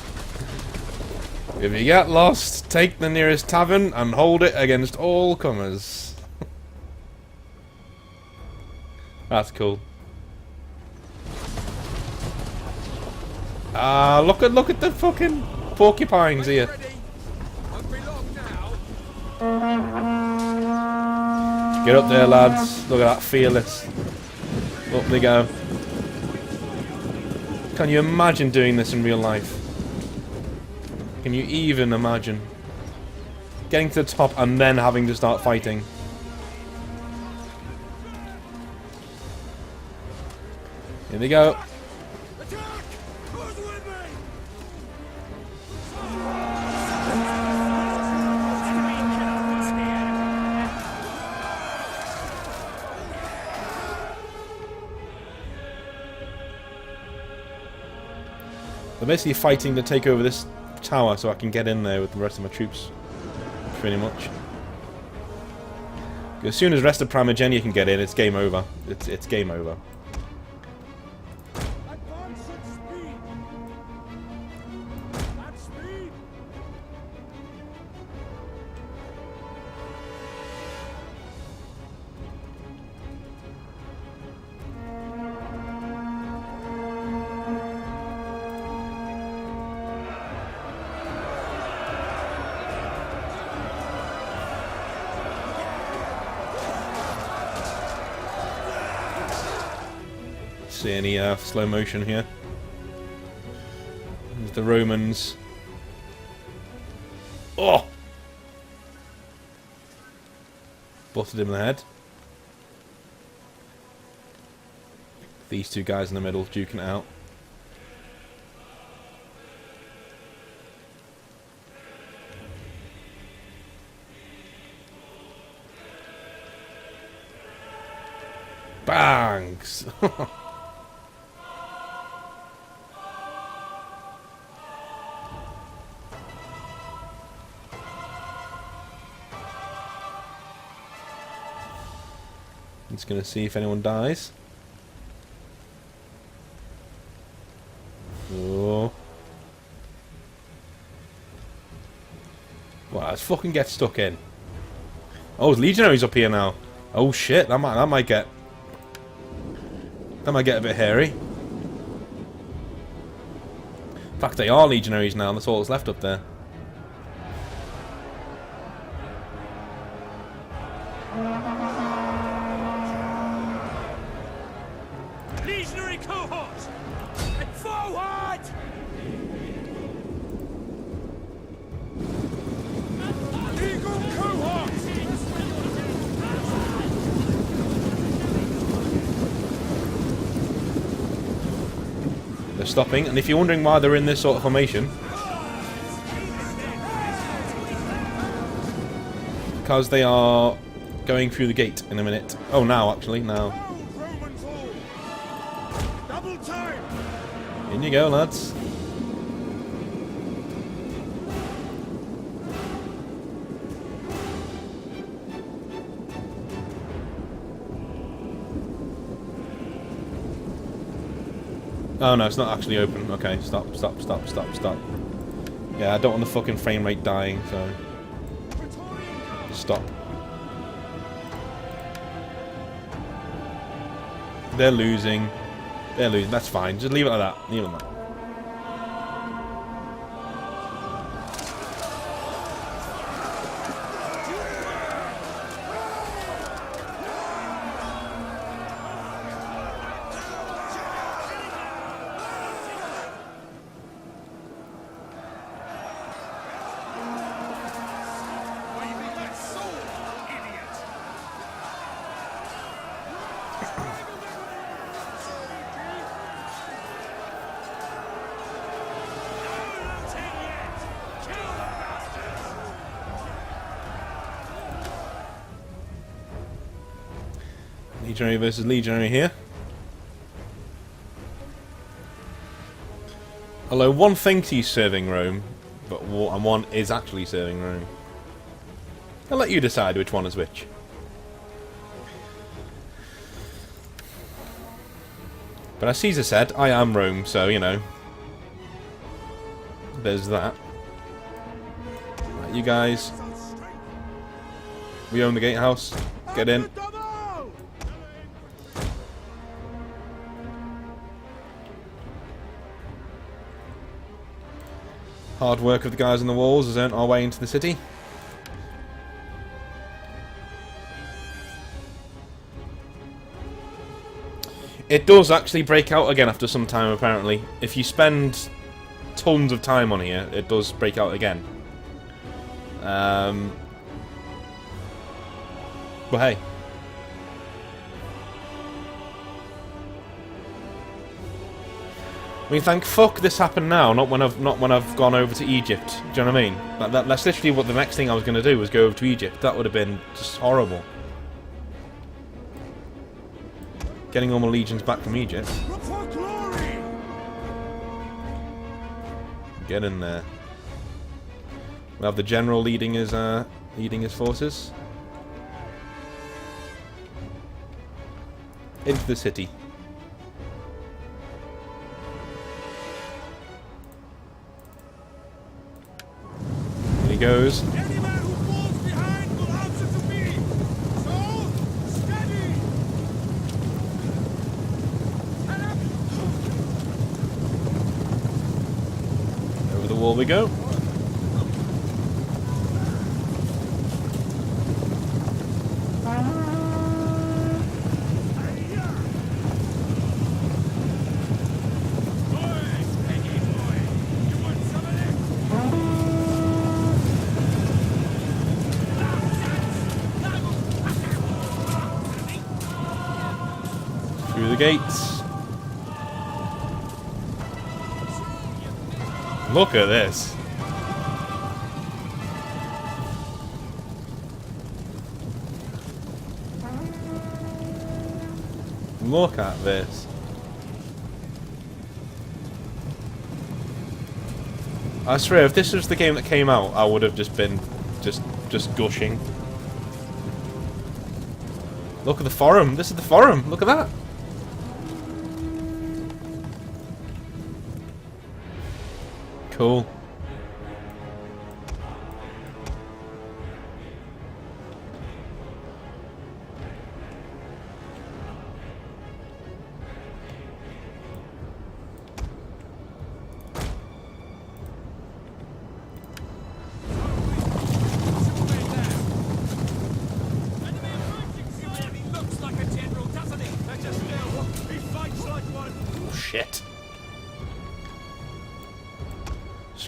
If you get lost, take the nearest tavern and hold it against all comers. That's cool. Ah, look at the fucking porcupines here. Get up there, lads. Look at that, fearless. Up they go. Can you imagine doing this in real life? Can you even imagine? Getting to the top and then having to start fighting. Here they go. They're basically fighting to take over this tower so I can get in there with the rest of my troops. Pretty much. As soon as rest of Primogenia can get in, it's game over. It's game over. Advance at speed. At speed. See any slow motion here? There's the Romans. Oh! Butted him in the head. These two guys in the middle duking it out. Bangs! I'm just going to see if anyone dies. Oh. Well, let's fucking get stuck in. Oh, there's legionaries up here now. Oh shit, that might get a bit hairy. In fact, they are legionaries now. That's all that's left up there. Legionary cohort! Forward! Eagle cohort! They're stopping, and if you're wondering why they're in this sort of formation, because they are going through the gate in a minute. Oh, now actually, now. Double time! In you go, lads. Oh no, it's not actually open. Okay, stop. Yeah, I don't want the fucking frame rate dying, so... Stop. They're losing. They're losing. That's fine. Just leave it like that. Leave it like that. Legionary versus Legionary here. Although one thinks he's serving Rome, and one is actually serving Rome. I'll let you decide which one is which. But as Caesar said, I am Rome, so, you know. There's that. Right, you guys. We own the gatehouse. Get in. Hard work of the guys on the walls has earned our way into the city. It does actually break out again after some time, apparently. If you spend tons of time on here, it does break out again. But hey. I mean, thank fuck this happened now, not when I've gone over to Egypt. Do you know what I mean? That's literally what the next thing I was going to do, was go over to Egypt. That would have been just horrible. Getting all my legions back from Egypt. Get in there. We'll have the general leading his forces into the city. Here he goes. Over the wall we go. Through the gates. Look at this. Look at this. I swear, if this was the game that came out, I would have just been just gushing. Look at the forum. This is the forum. Look at that. Cool.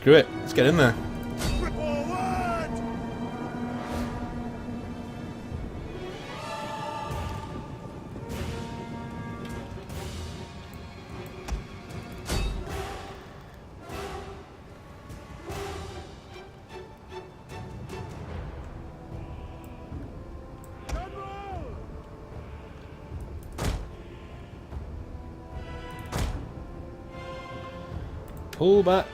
Screw it. Let's get in there. Forward! Pull back.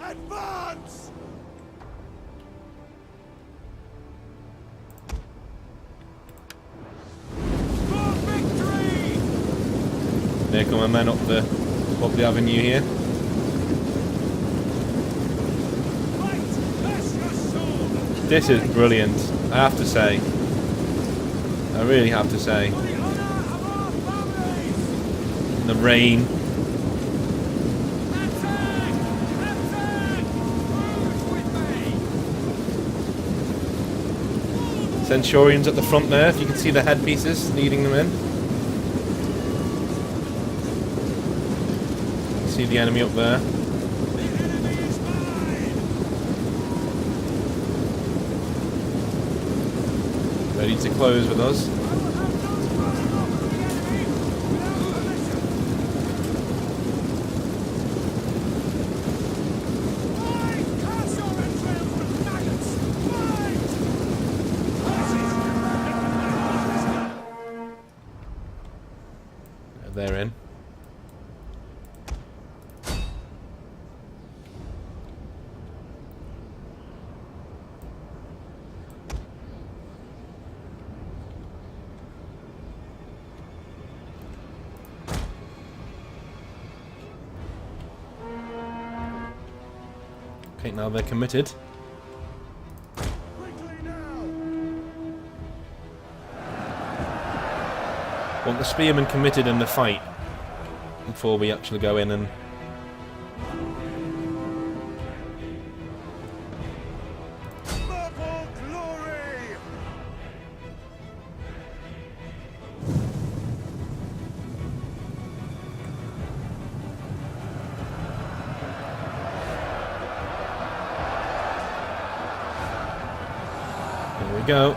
Advance! For victory! There come my men up the avenue here. Fight! Bless your soul! This is brilliant, I have to say. I really have to say. For the honor of our families! The rain. Attack! Attack! Move with me! Centurions at the front there, if you can see the headpieces leading them in. See the enemy up there. The enemy is mine! Ready to close with us. I will have no running off with the enemy without permission! Fight! Cast your entrails with maggots! Fight! They're in. Okay, now they're committed. Quickly now! Want the spearmen committed in the fight before we actually go in and... Purple glory! Here we go.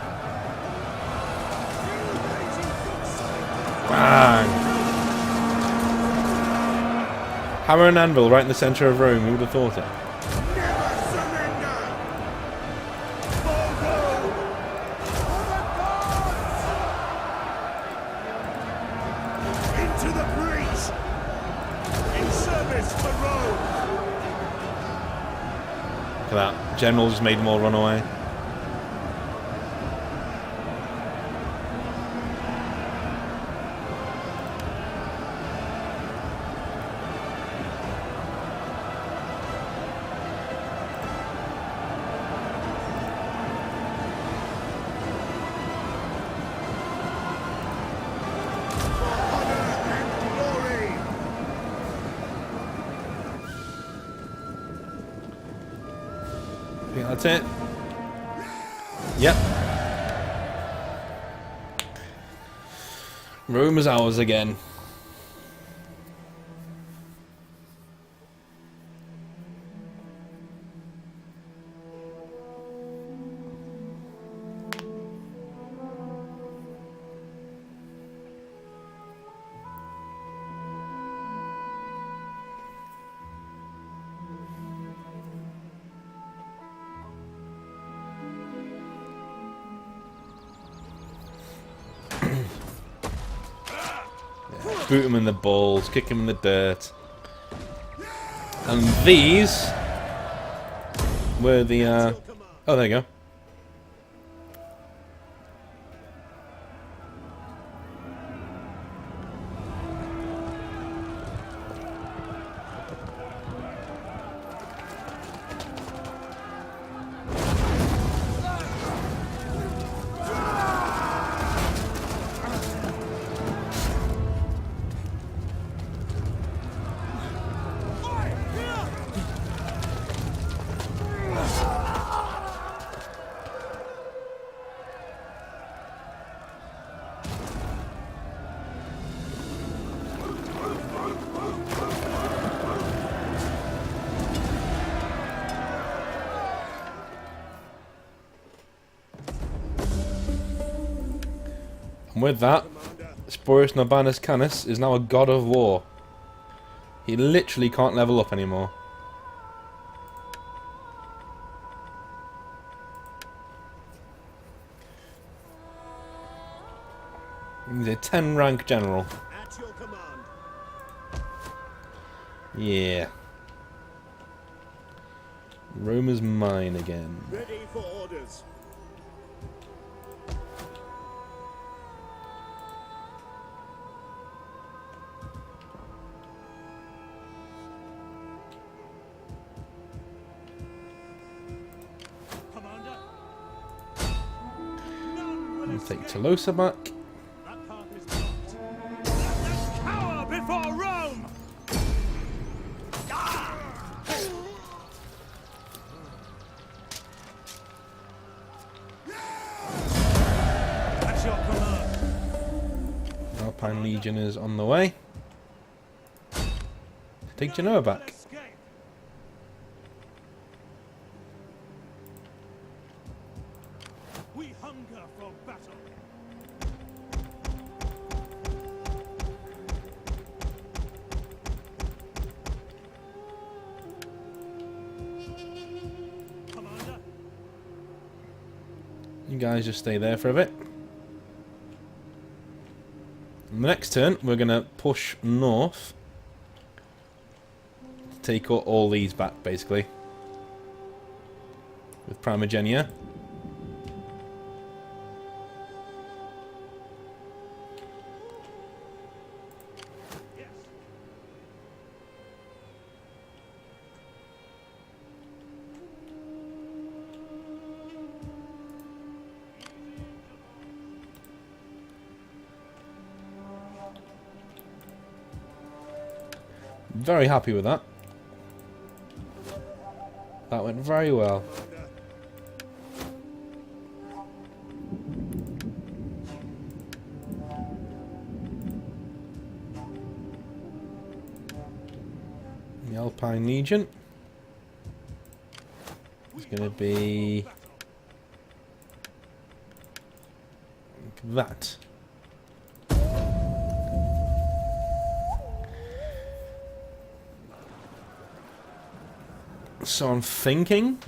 Bang! Hammer and anvil right in the centre of Rome, who would have thought it? Never surrender! For Rome! For the gods! Into the breach! In service for Rome! Look at that. General just made them all run away. Honor and glory! I think that's it. Yep. Rome is ours again. Boot him in the balls, kick him in the dirt. And these were the oh, there you go. And with that, Sporus Norbanus Canis is now a god of war. He literally can't level up anymore. He's a 10 rank general. At your command. Yeah. Rome is mine again. Ready for orders. Commander. None will Take escape. Tolosa back. That path is blocked. Let them cower before Rome. At your command. Alpine Legion is on the way. Take Genoa back. Escape. We hunger for battle. Commander, You guys just stay there for a bit. On the next turn, we're going to push north. To take all these back, basically. With Primogenia. yes. Very happy with that. That went very well. Commander, The Alpine Legion is going to be like that. So I'm thinking,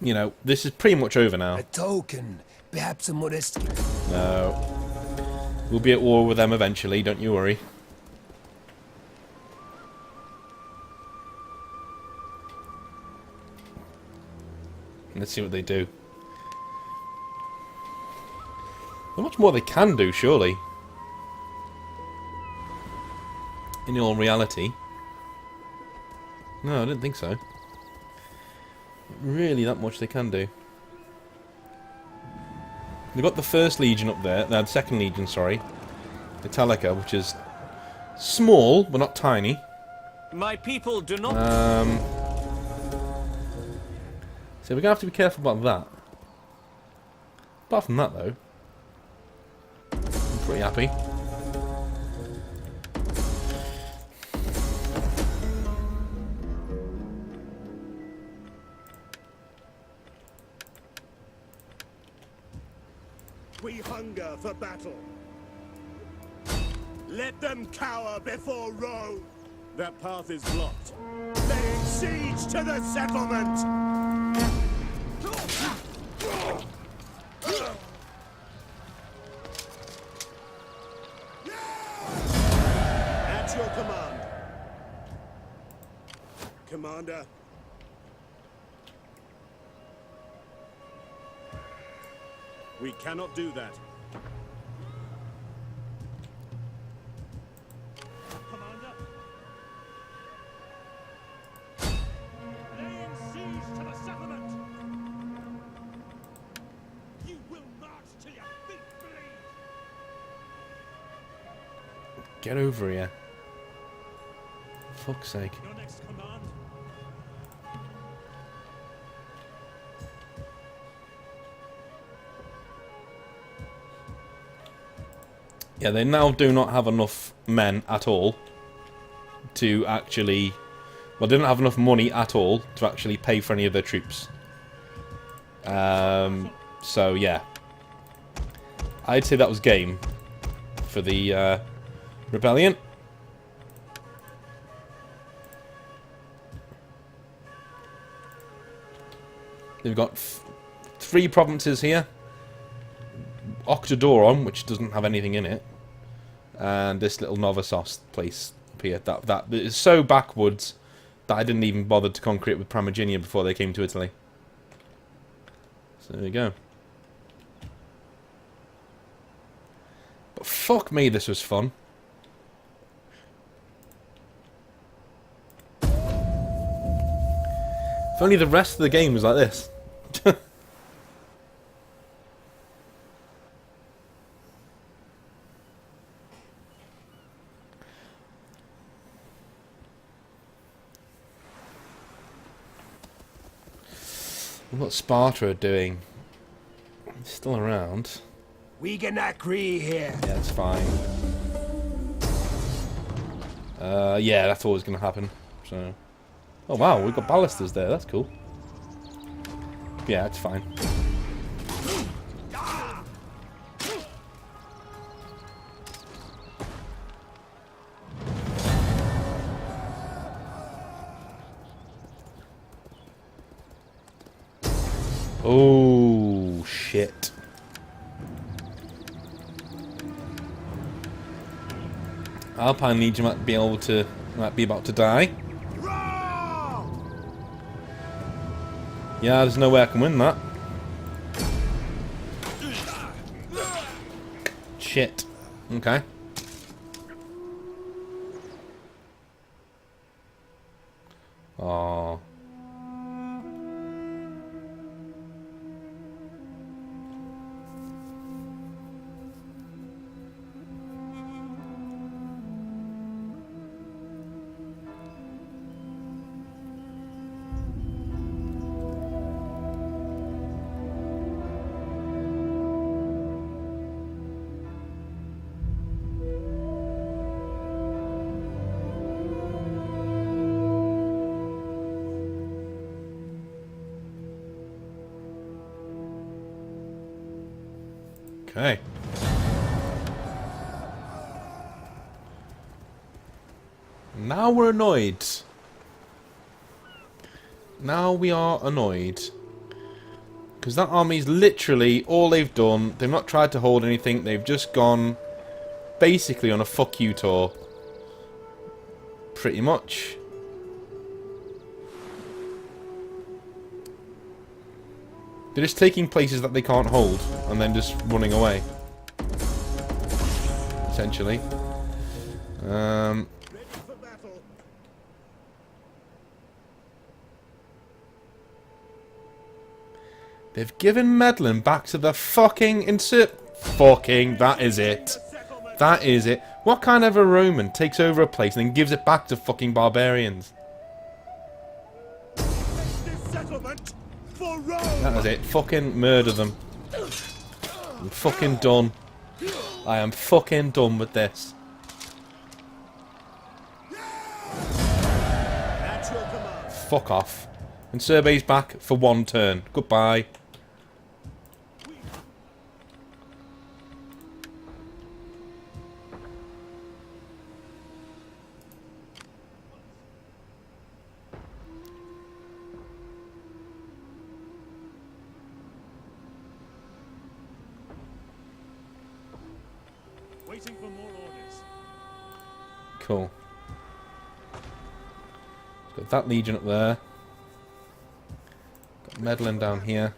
you know, this is pretty much over now. A token, perhaps a modest gift. No. We'll be at war with them eventually, don't you worry. Let's see what they do. Not much more they can do, surely. In all reality. No, I didn't think so. Not really that much they can do. They've got the first legion up there, the second legion, sorry. Italica, which is small, but not tiny. My people do not. So we're going to have to be careful about that. Apart from that, though, I'm pretty happy. we hunger for battle. Let them cower before Rome. That path is blocked. Laying siege to the settlement. At your command. Commander. We cannot do that. Commander. Laying siege to the settlement. You will march till your feet bleed. Get over here. For fuck's sake. Your next command. Yeah, they now do not have enough men at all to actually... Well, they don't have enough money at all to actually pay for any of their troops. So yeah, I'd say that was game for the rebellion. They've got 3 provinces here. Octodoron, which doesn't have anything in it, and this little Novosos place up here. That is so backwards that I didn't even bother to conquer it with Primoginia before they came to Italy. So there you go. But fuck me, this was fun. If only the rest of the game was like this. What Sparta are doing? It's still around. We can agree here. Yeah, it's fine. Yeah, that's always going to happen. So, oh wow, we've got ballistas there. That's cool. Yeah, it's fine. Oh shit. Alpine Legion might be about to die. Yeah, there's no way I can win that. Shit. Okay. Oh. Okay. Now we're annoyed. Now we are annoyed. Because that army's literally all they've done. They've not tried to hold anything. They've just gone basically on a fuck you tour. Pretty much. They're just taking places that they can't hold and then just running away. Essentially. Ready for battle. They've given Medlin back to the fucking insert. Fucking, that is it. That is it. What kind of a Roman takes over a place and then gives it back to fucking barbarians? This settlement for Rome. That is it. Fucking murder them. I'm fucking done. I am fucking done with this. At your command. Fuck off. And Survey's back for 1 turn. Goodbye. Waiting for more orders. Cool. Got that legion up there. Got Medlin down here.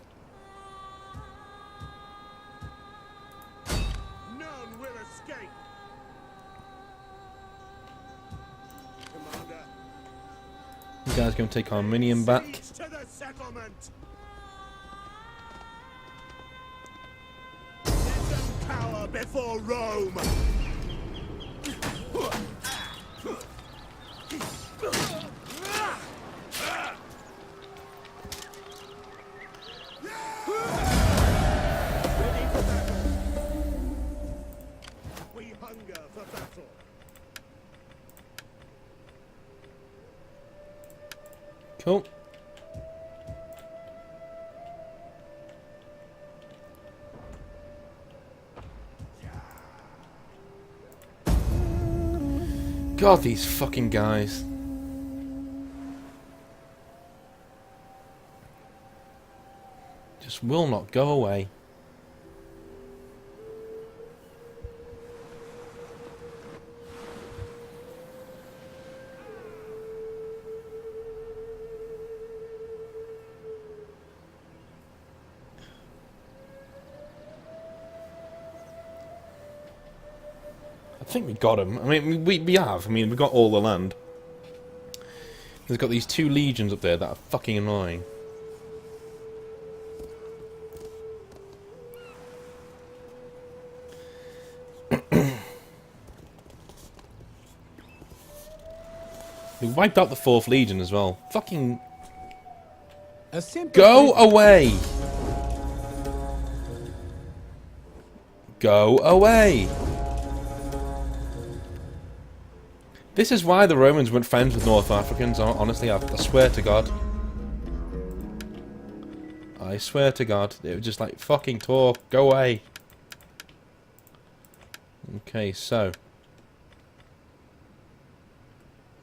None will escape. Commander. You guys going to take Arminium back. Siege to the settlement. Let them cower before Rome. Ready for battle. We hunger for battle. Cool. God, these fucking guys. Just will not go away. I think we got him. I mean, we have. I mean, we got all the land. There's got these 2 legions up there that are fucking annoying. We wiped out the 4th legion as well. Fucking A simple go away! Go away! This is why the Romans weren't friends with North Africans, honestly, I swear to God. I swear to God. They were just like, fucking talk, go away. Okay, so.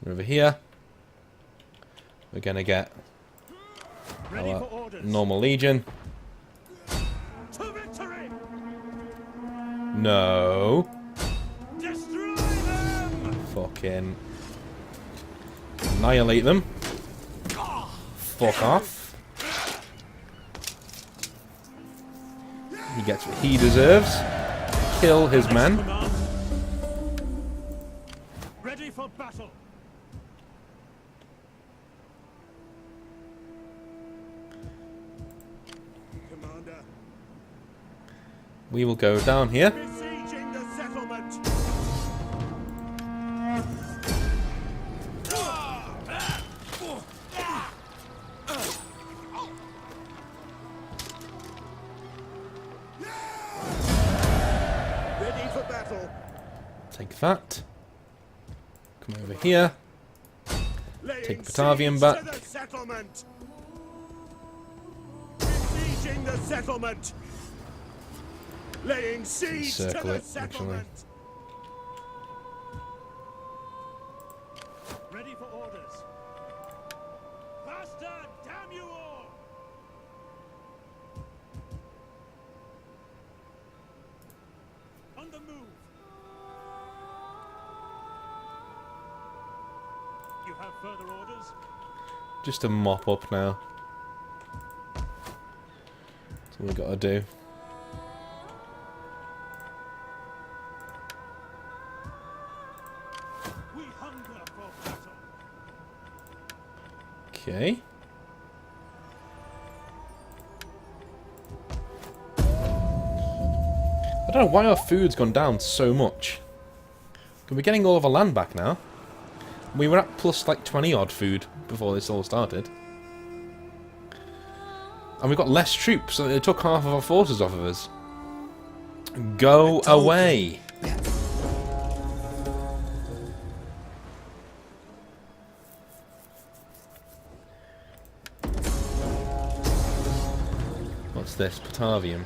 Over here. We're gonna get our normal legion. To victory! No. Destroy them! Fucking annihilate them. Fuck off. He gets what he deserves. Kill his men. Ready for battle! Commander, We will go down here. besieging the settlement! Ready for battle! Take that. Come over here. Laying Take Batavium siege back. to the settlement! Besieging the settlement! Laying siege Circle to the it, actually. settlement! Ready for orders! Faster, damn you all! On the move! You have further orders? Just to mop up now. That's all we gotta do. We hunger for battle! Okay. I don't know why our food's gone down so much. We're getting all of our land back now. We were at plus like 20 odd food before this all started. And we got less troops, so they took half of our forces off of us. Go away! What's this? Batavium.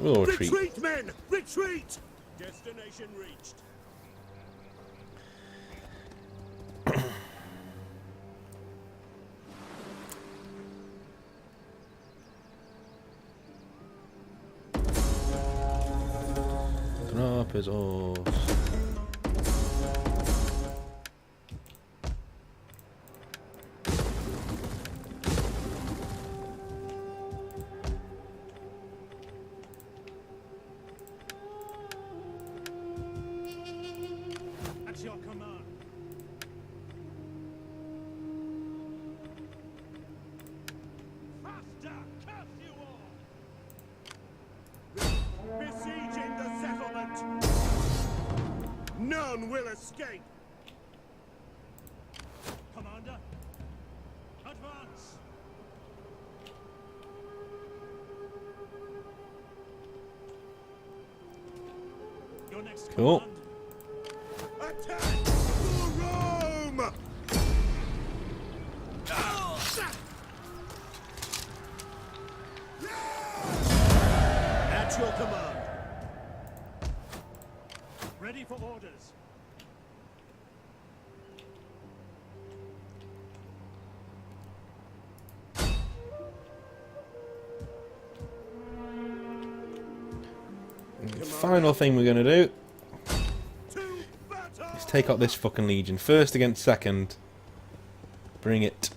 We'll retreat. Retreat, men! Retreat! Destination reached. Drop his oars. At your command. Faster! Curse you all! Besieging the settlement! None will escape! Commander, advance! Your next Cool. command. Attack for Rome! At your command. Ready for orders. final thing we're gonna do To battle! is take out this fucking legion. First against second. Bring it.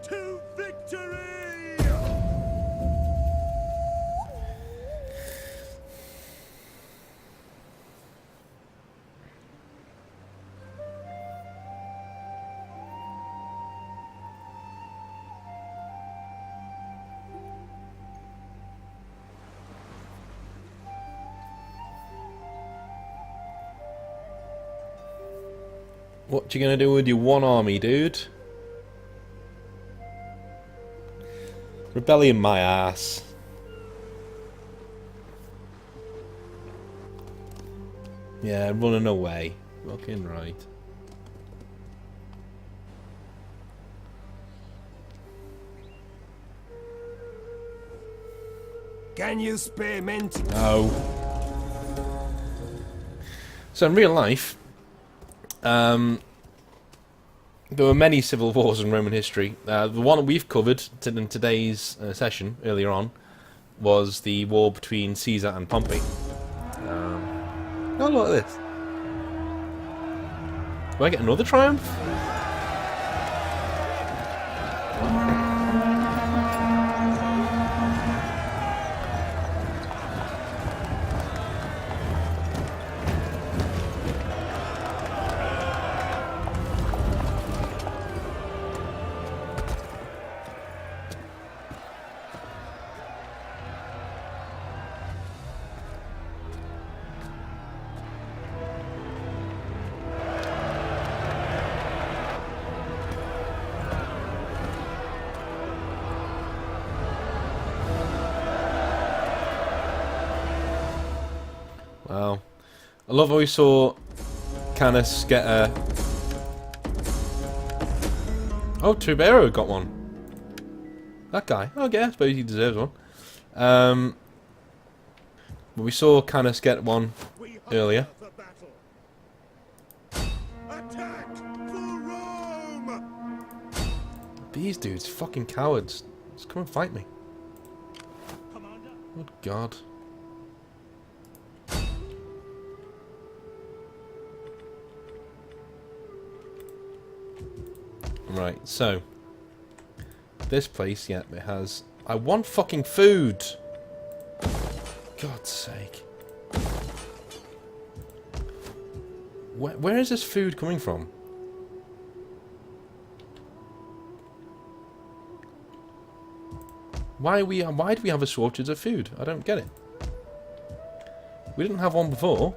To victory! What you gonna do with your one army, dude? Rebellion my ass. Yeah, running away. Fucking right. Can you spare men to... No. So in real life, there were many civil wars in Roman history. The one that we've covered in today's session, earlier on, was the war between Caesar and Pompey. Oh, look at this. Do I get another triumph? Wow. I love how we saw Canis get a... Oh, Trubero got one. That guy. Okay, I suppose he deserves one. But we saw Canis get one We earlier. hunger for battle. Attack for Rome! These dudes, fucking cowards. Just come and fight me. Commander, Good God. Right, so this place, yeah, it has... I want fucking food! God's sake. Where is this food coming from? Why do we have a shortage of food? I don't get it. We didn't have one before.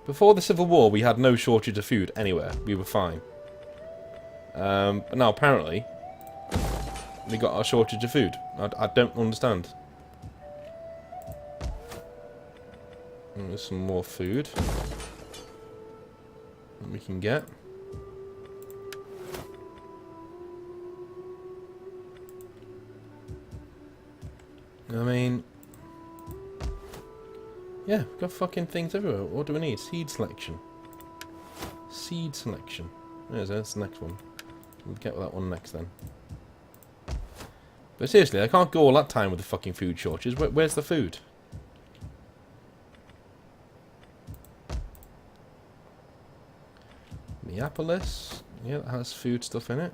Before the Civil War, we had no shortage of food anywhere. We were fine. But now, apparently, we got a shortage of food. I don't understand. There's some more food that we can get. I mean... yeah, we've got fucking things everywhere. What do we need? Seed selection. Seed selection. That's the next one. We'll get that one next then. But seriously, I can't go all that time with the fucking food shortages. Where's the food? Neapolis. Yeah, that has food stuff in it.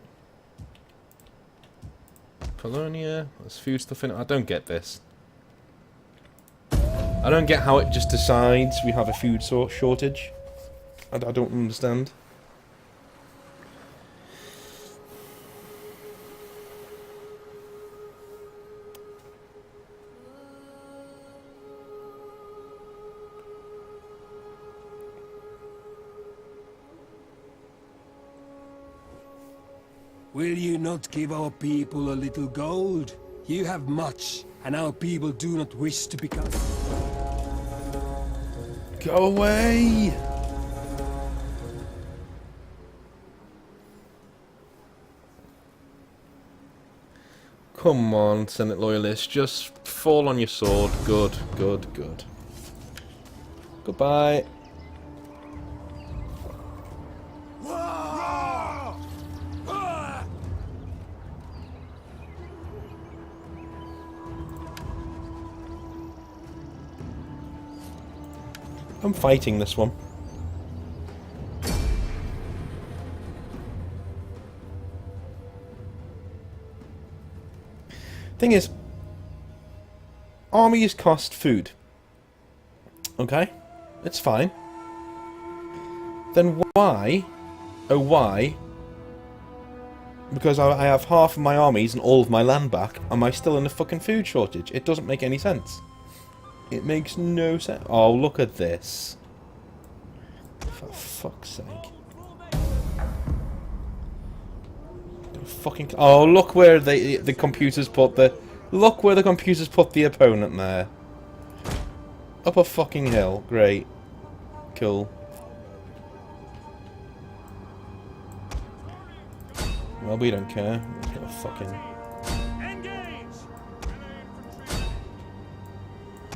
Colonia. There's food stuff in it. I don't get this. I don't get how it just decides we have a food shortage. I don't understand. Will you not give our people a little gold? You have much, and our people do not wish to become... Go away! Come on, Senate Loyalists, just fall on your sword. Good, good, good. Goodbye. I'm fighting this one. Thing is, armies cost food. Okay? It's fine. Then why, oh why, because I have half of my armies and all of my land back, am I still in a fucking food shortage? It doesn't make any sense. It makes no sense. Oh, look at this. For fuck's sake. Fucking. Oh, look where the computers put the. Look where the computers put the opponent there. Up a fucking hill. Great. Cool. Well, we don't care. We're gonna fucking. Engage!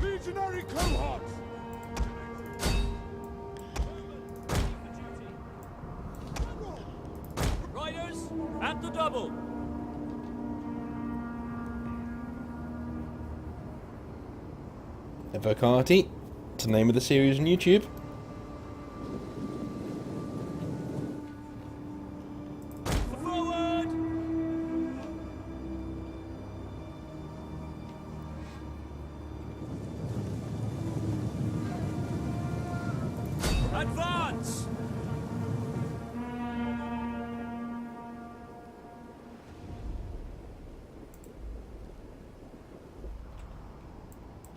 Legionary cohorts! Riders, at the double. Evocati. It's the name of the series on YouTube. Forward! Advance!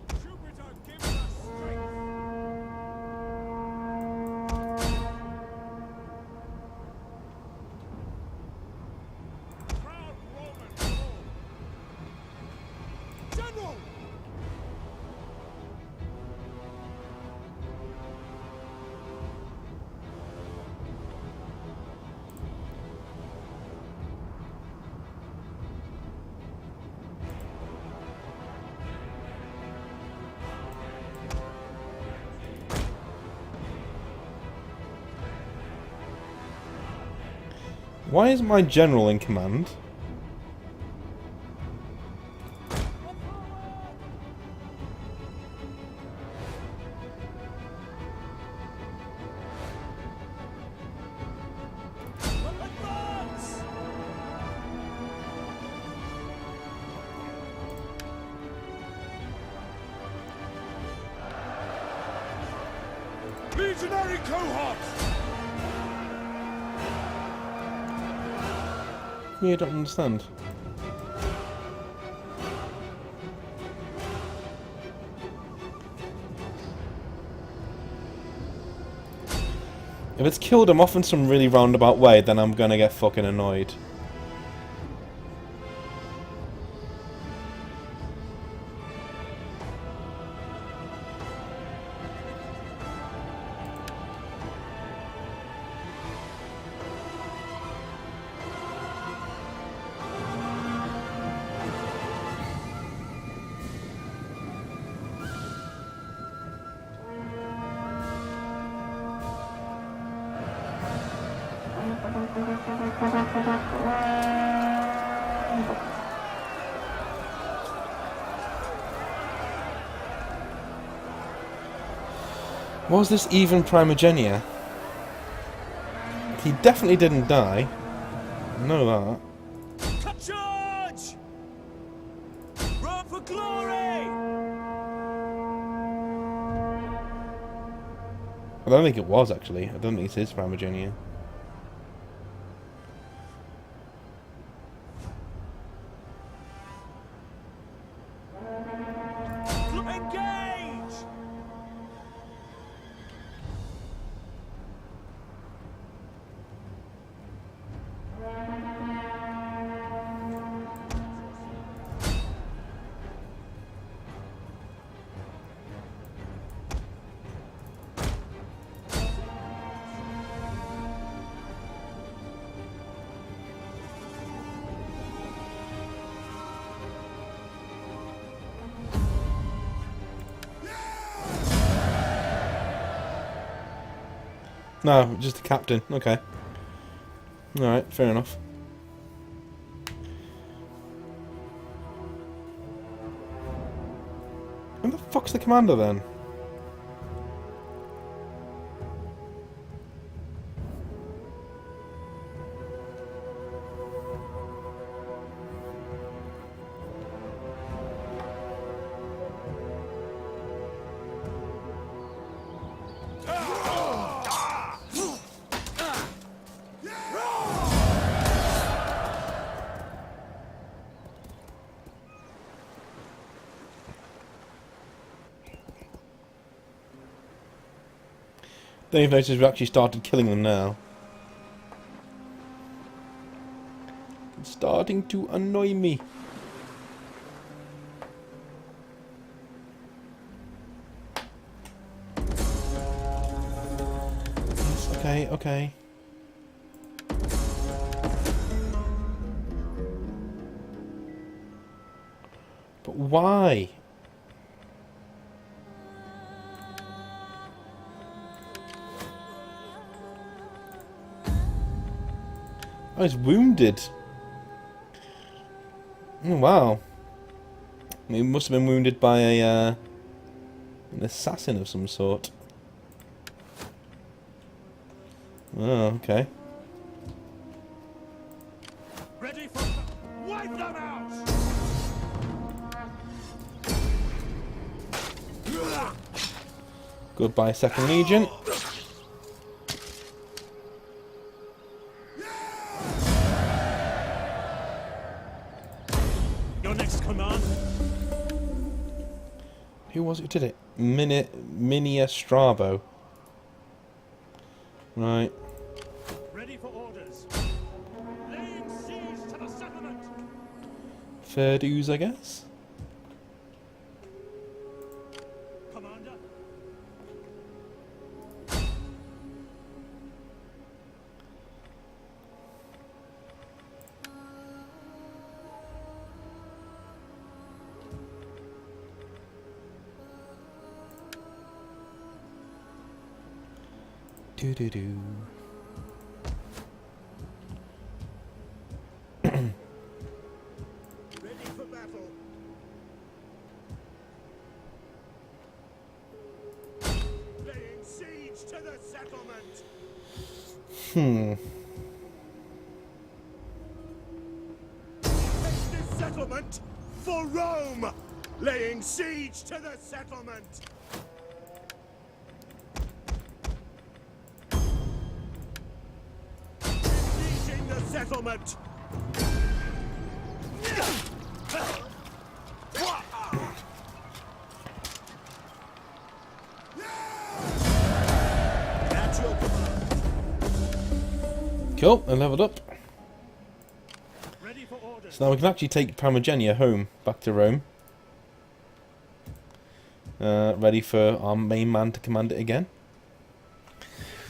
Jupiter gives us strength! Proud Roman lord! General! Why is my general in command? Advance! Legionary cohorts! Yeah, I don't understand. If it's killed him off in some really roundabout way, then I'm gonna get fucking annoyed. Was this even Primogenia? He definitely didn't die. I know that. Charge! Run for glory! I don't think it was, actually. I don't think it's his Primogenia. Engage! No, just the captain. Okay. Alright, fair enough. Who the fuck's the commander then? They've noticed we've actually started killing them now. It's starting to annoy me. Yes, okay, okay. But why? I was wounded. Oh, wow. He must have been wounded by an assassin of some sort. Oh, okay. Ready for... Wipe them out! Goodbye, Second Legion. Your next command? Who was it who did it? Minia Strabo. Right. Ready for orders. Laying siege to the settlement. Fair dues, I guess. Commander. Do do do. Ready for battle. Laying siege to the settlement. Take this settlement for Rome. Laying siege to the settlement. Besieging the settlement. At your command. Cool, and leveled up. Ready for orders. So now we can actually take Primogenia home, back to Rome. Ready for our main man to command it again.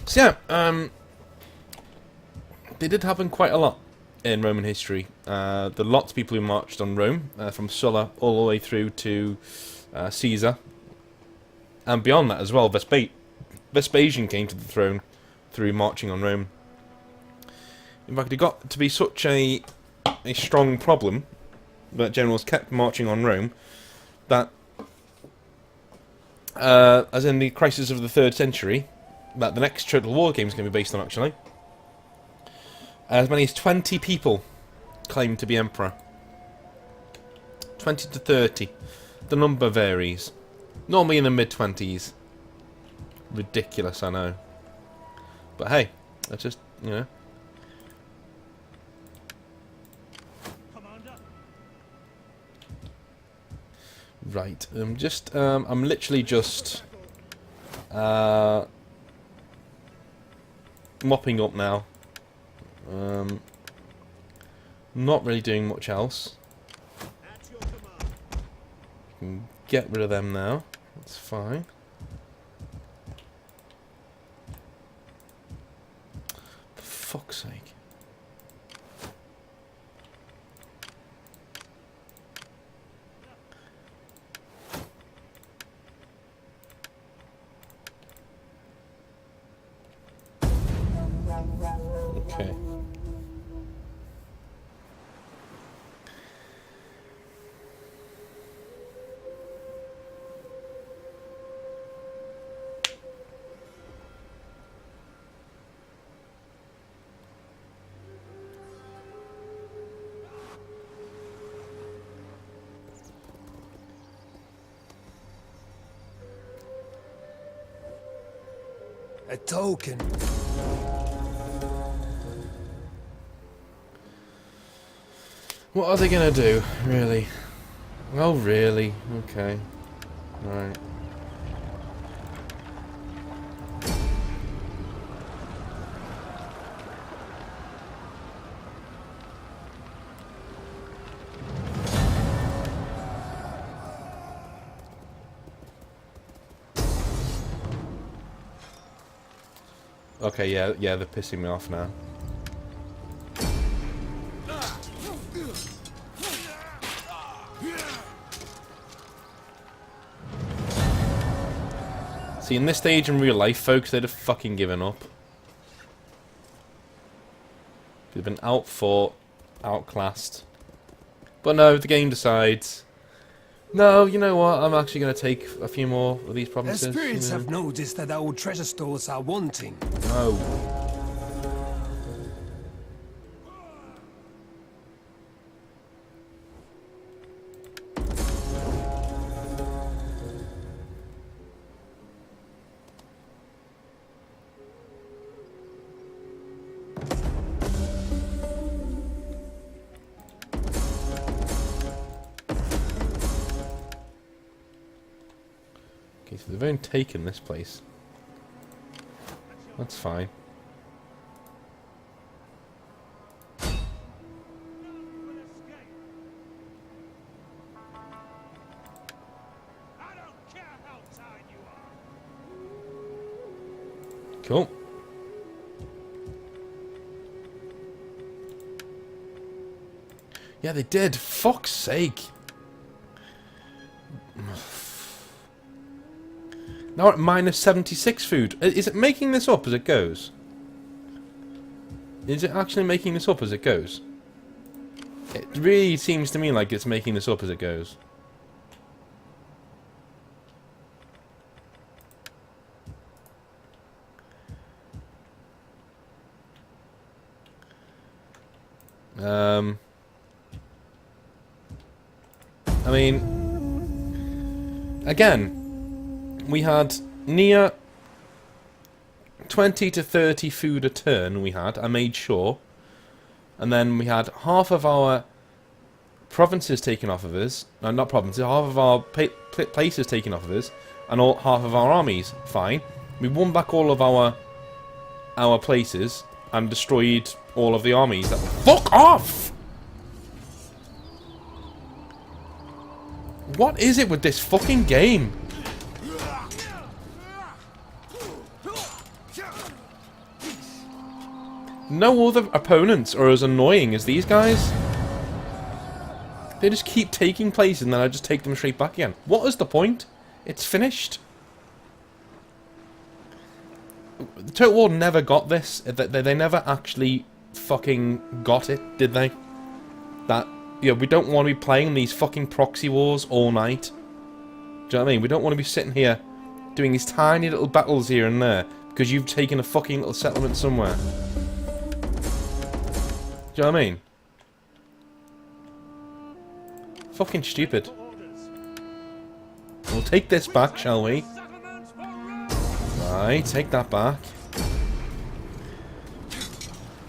So yeah, they did happen quite a lot in Roman history. There are lots of people who marched on Rome, from Sulla all the way through to Caesar. And beyond that as well, Vespasian came to the throne through marching on Rome. In fact, it got to be such a strong problem that generals kept marching on Rome that, as in the crisis of the 3rd century, that the next Total War game is going to be based on, actually, as many as 20 people claimed to be emperor. 20 to 30. The number varies. Normally in the mid-20s. Ridiculous, I know. But hey, that's just, you know. Commander. Right, I'm literally just mopping up now. Not really doing much else. At your command. Can get rid of them now. That's fine. For fuck's sake. Okay. A token. What are they gonna do, really? Oh, really? Okay. Right. Okay, yeah, they're pissing me off now. See, in this stage in real life, folks, they'd have fucking given up. They've been outfought, outclassed. But no, the game decides, no, you know what, I'm actually going to take a few more of these The provinces. spirits you know. have noticed that our treasure stores are wanting. No. Okay, so they've only taken this place. That's fine. I don't care how tired you are. Cool. Yeah, they did. Fuck's sake. Now we're at minus 76 food. Is it making this up as it goes? Is it actually making this up as it goes? It really seems to me like it's making this up as it goes. I mean, again, we had near 20 to 30 food a turn I made sure. And then we had half of our provinces taken off of us. No, not provinces, half of our places taken off of us. And half of our armies. Fine. We won back all of our places and destroyed all of the armies. Fuck off! What is it with this fucking game? No other opponents are as annoying as these guys. They just keep taking places and then I just take them straight back again. What is the point? It's finished. The Total War never got this. They never actually fucking got it, did they? That, you know, we don't want to be playing these fucking proxy wars all night. Do you know what I mean? We don't want to be sitting here doing these tiny little battles here and there because you've taken a fucking little settlement somewhere. Do you know what I mean? Fucking stupid. We'll take this back, shall we? Right, take that back.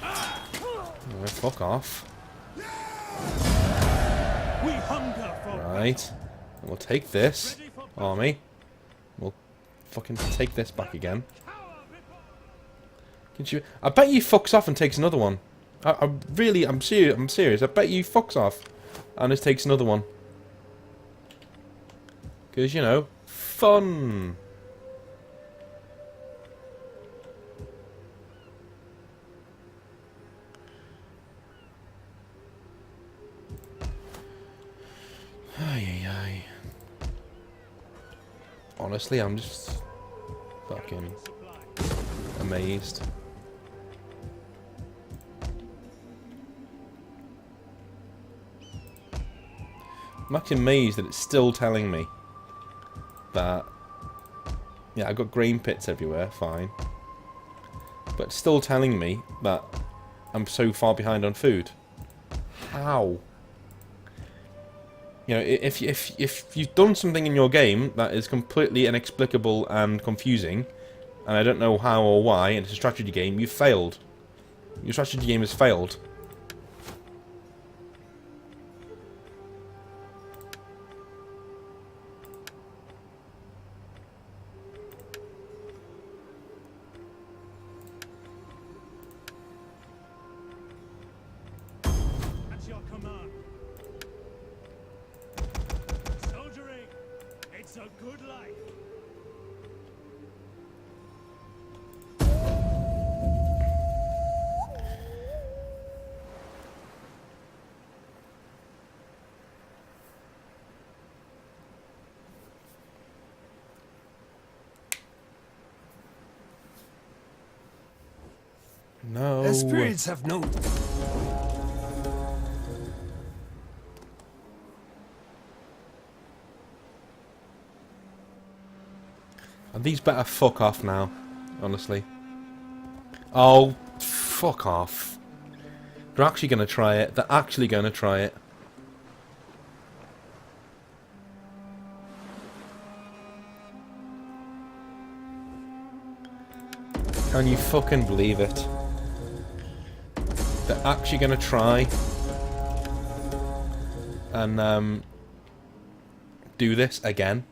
Oh, fuck off. Right. We'll take this army. We'll fucking take this back again. Can you? I bet you fucks off and takes another one. I'm serious. I bet you fucks off and just takes another one. Because, you know, fun. Ay. Honestly, I'm just fucking amazed. I'm actually amazed that it's still telling me that, yeah, I've got grain pits everywhere, fine. But it's still telling me that I'm so far behind on food. How? You know, if you've done something in your game that is completely inexplicable and confusing, and I don't know how or why, and it's a strategy game, you've failed. Your strategy game has failed. That's your command. Soldiering, it's a good life. No. The spirits have no... And these better fuck off now, honestly. Oh, fuck off. They're actually going to try it. They're actually going to try it. Can you fucking believe it? They're actually going to try and do this again.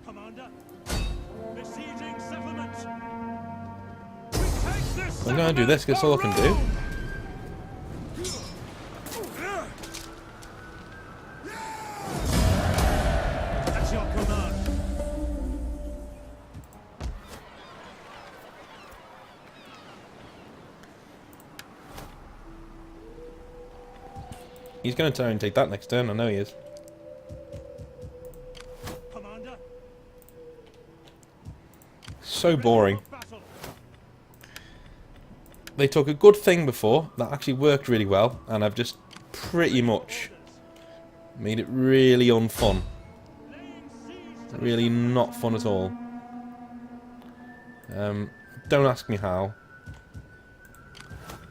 Commander, besieging settlement. We take this I'm going to do this because that's all I can do. That's your command. He's going to try and take that next turn. I know he is. Commander, So boring. for battle. They took a good thing before that actually worked really well, and I've just pretty much made it really unfun. Laying siege to Really not fun at all. Don't ask me how,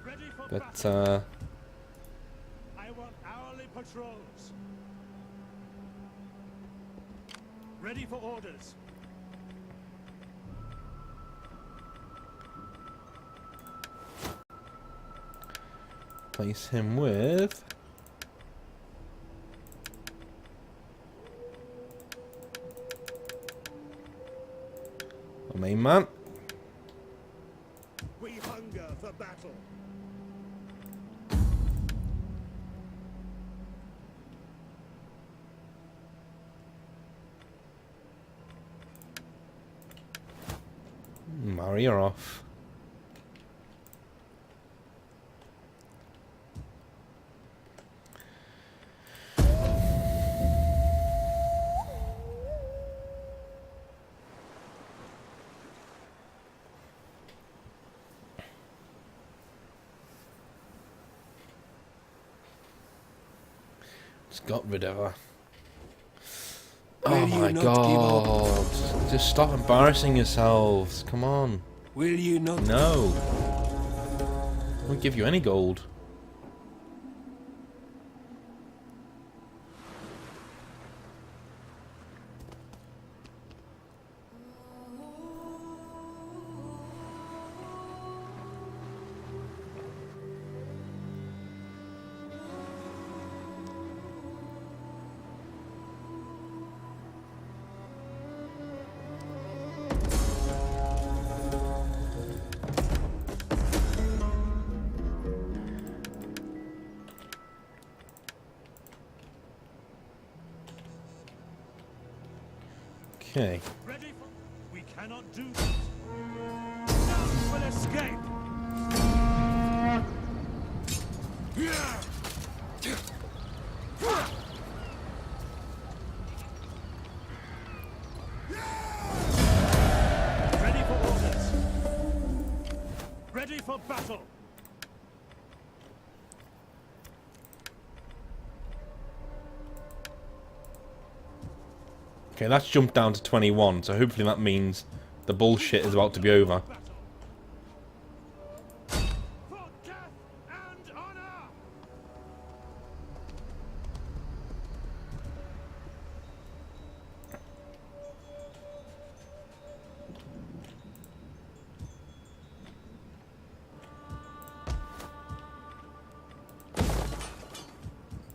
ready for but battle. I want hourly patrols. Ready for orders. place him with the main man. We hunger for battle. Marry her off. Just got rid of her. Oh Will you my not god. Just stop embarrassing yourselves. Come on. Will you not... No. I won't give you any gold. Okay. Ready for... We cannot do that. None will escape. Ready for orders. Ready for battle. Okay, that's jumped down to 21, so hopefully that means the bullshit is about to be over. Battle. For death and honor.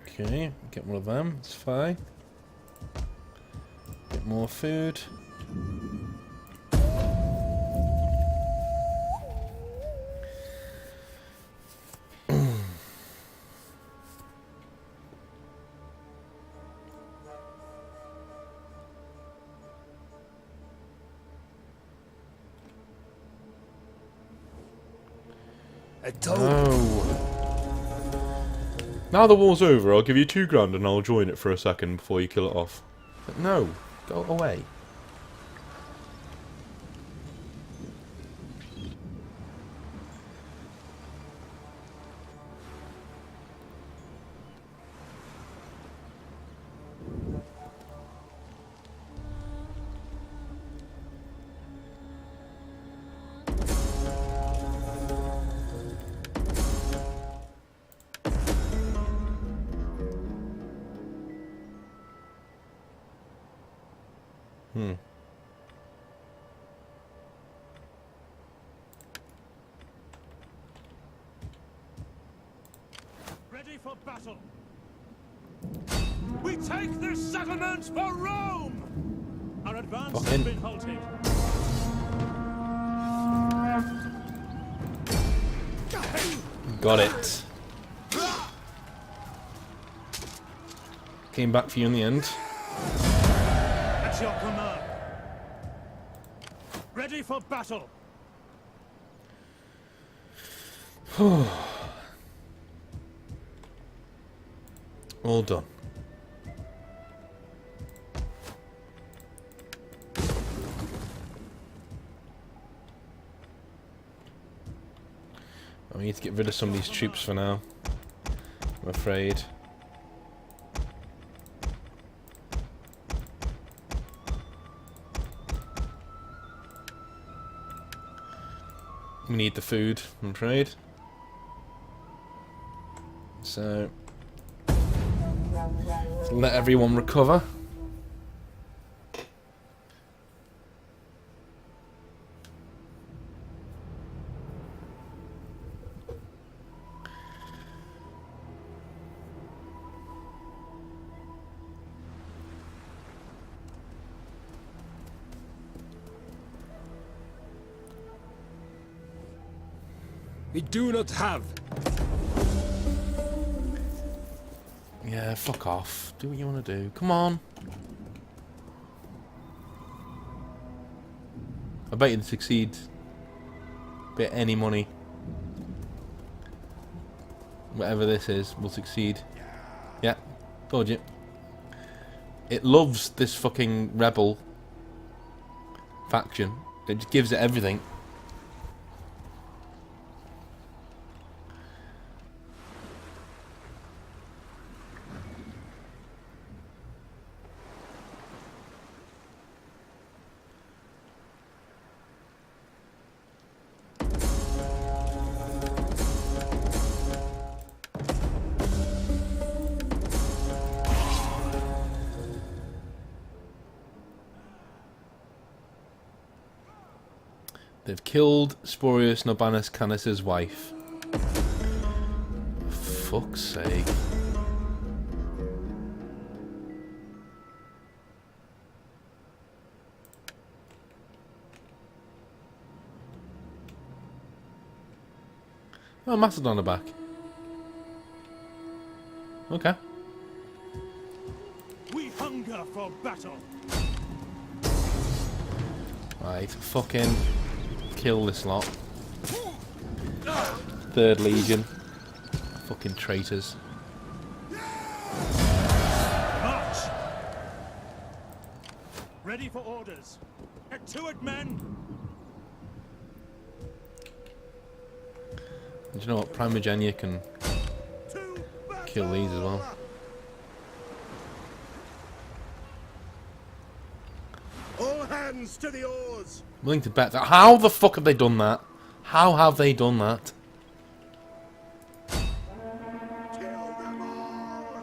Okay, get one of them, it's fine. Bit more food. I told No. Now the war's over, I'll give you $2,000 and I'll join it for a second before you kill it off. But no, go away. Ready for battle. We take this settlement for Rome! Our advance has Fucking- been halted. Got it. Came back for you in the end. At your command. Ready for battle. All done. We need to get rid of some of these troops for now, I'm afraid. We need the food, I'm afraid. So, let everyone recover. We do not have. Yeah, fuck off. Do what you want to do. Come on. I bet you'd succeed. Bet any money. Whatever this is, will succeed. Yeah, told you. It loves this fucking rebel faction. It just gives it everything. They've killed Spurius Norbanus Canis' wife. For fuck's sake. Oh, Macedon are back. Okay. We hunger for battle. Right, fucking kill this lot. Third Legion. Fucking traitors. March. Ready for orders. Get to it, men. Do you know what? Primogenia can To kill these as well. all hands to the oars. Willing to bet that. How the fuck have they done that? How have they done that? Kill them all.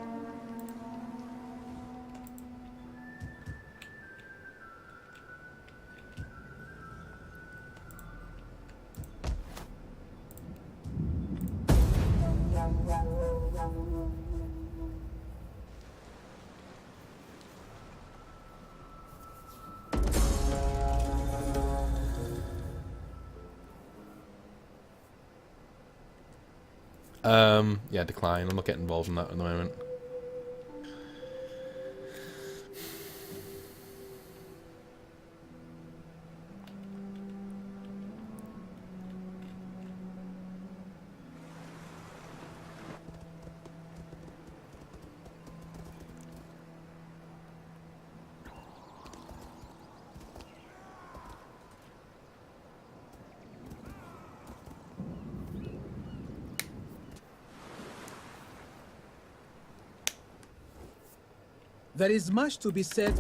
Yeah, decline. I'm not getting involved in that at the moment. There is much to be said.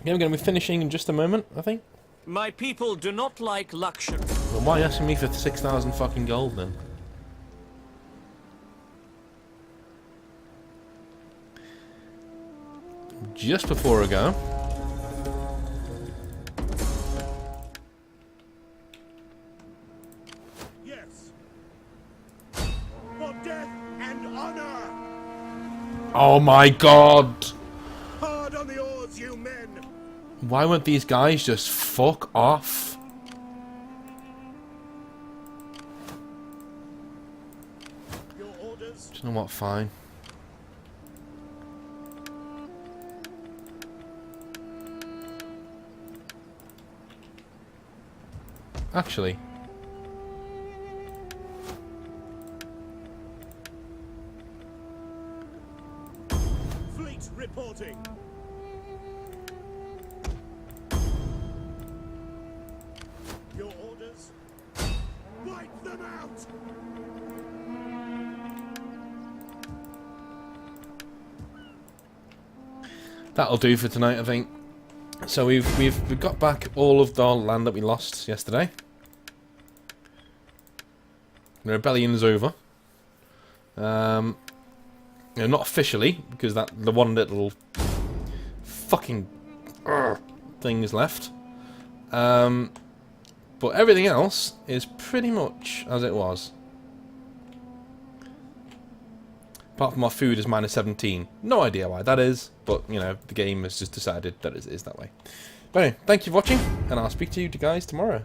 Yeah, we're going to be finishing in just a moment, I think. My people do not like luxury. Well, why are you asking me for 6,000 fucking gold then? just before I go. Yes. For death and honor! Oh my god! Hard on the oars, you men! Why won't these guys just fuck off? Your orders? Do you know what? Fine. Actually, Fleet reporting. Your orders? Wipe them out! that'll do for tonight, I think. So we've got back all of the land that we lost yesterday. The rebellion's over. You know, not officially, because the one little fucking thing is left. But everything else is pretty much as it was. Apart from our food is minus 17. No idea why that is, but, you know, the game has just decided that it is that way. But anyway, thank you for watching, and I'll speak to you guys tomorrow.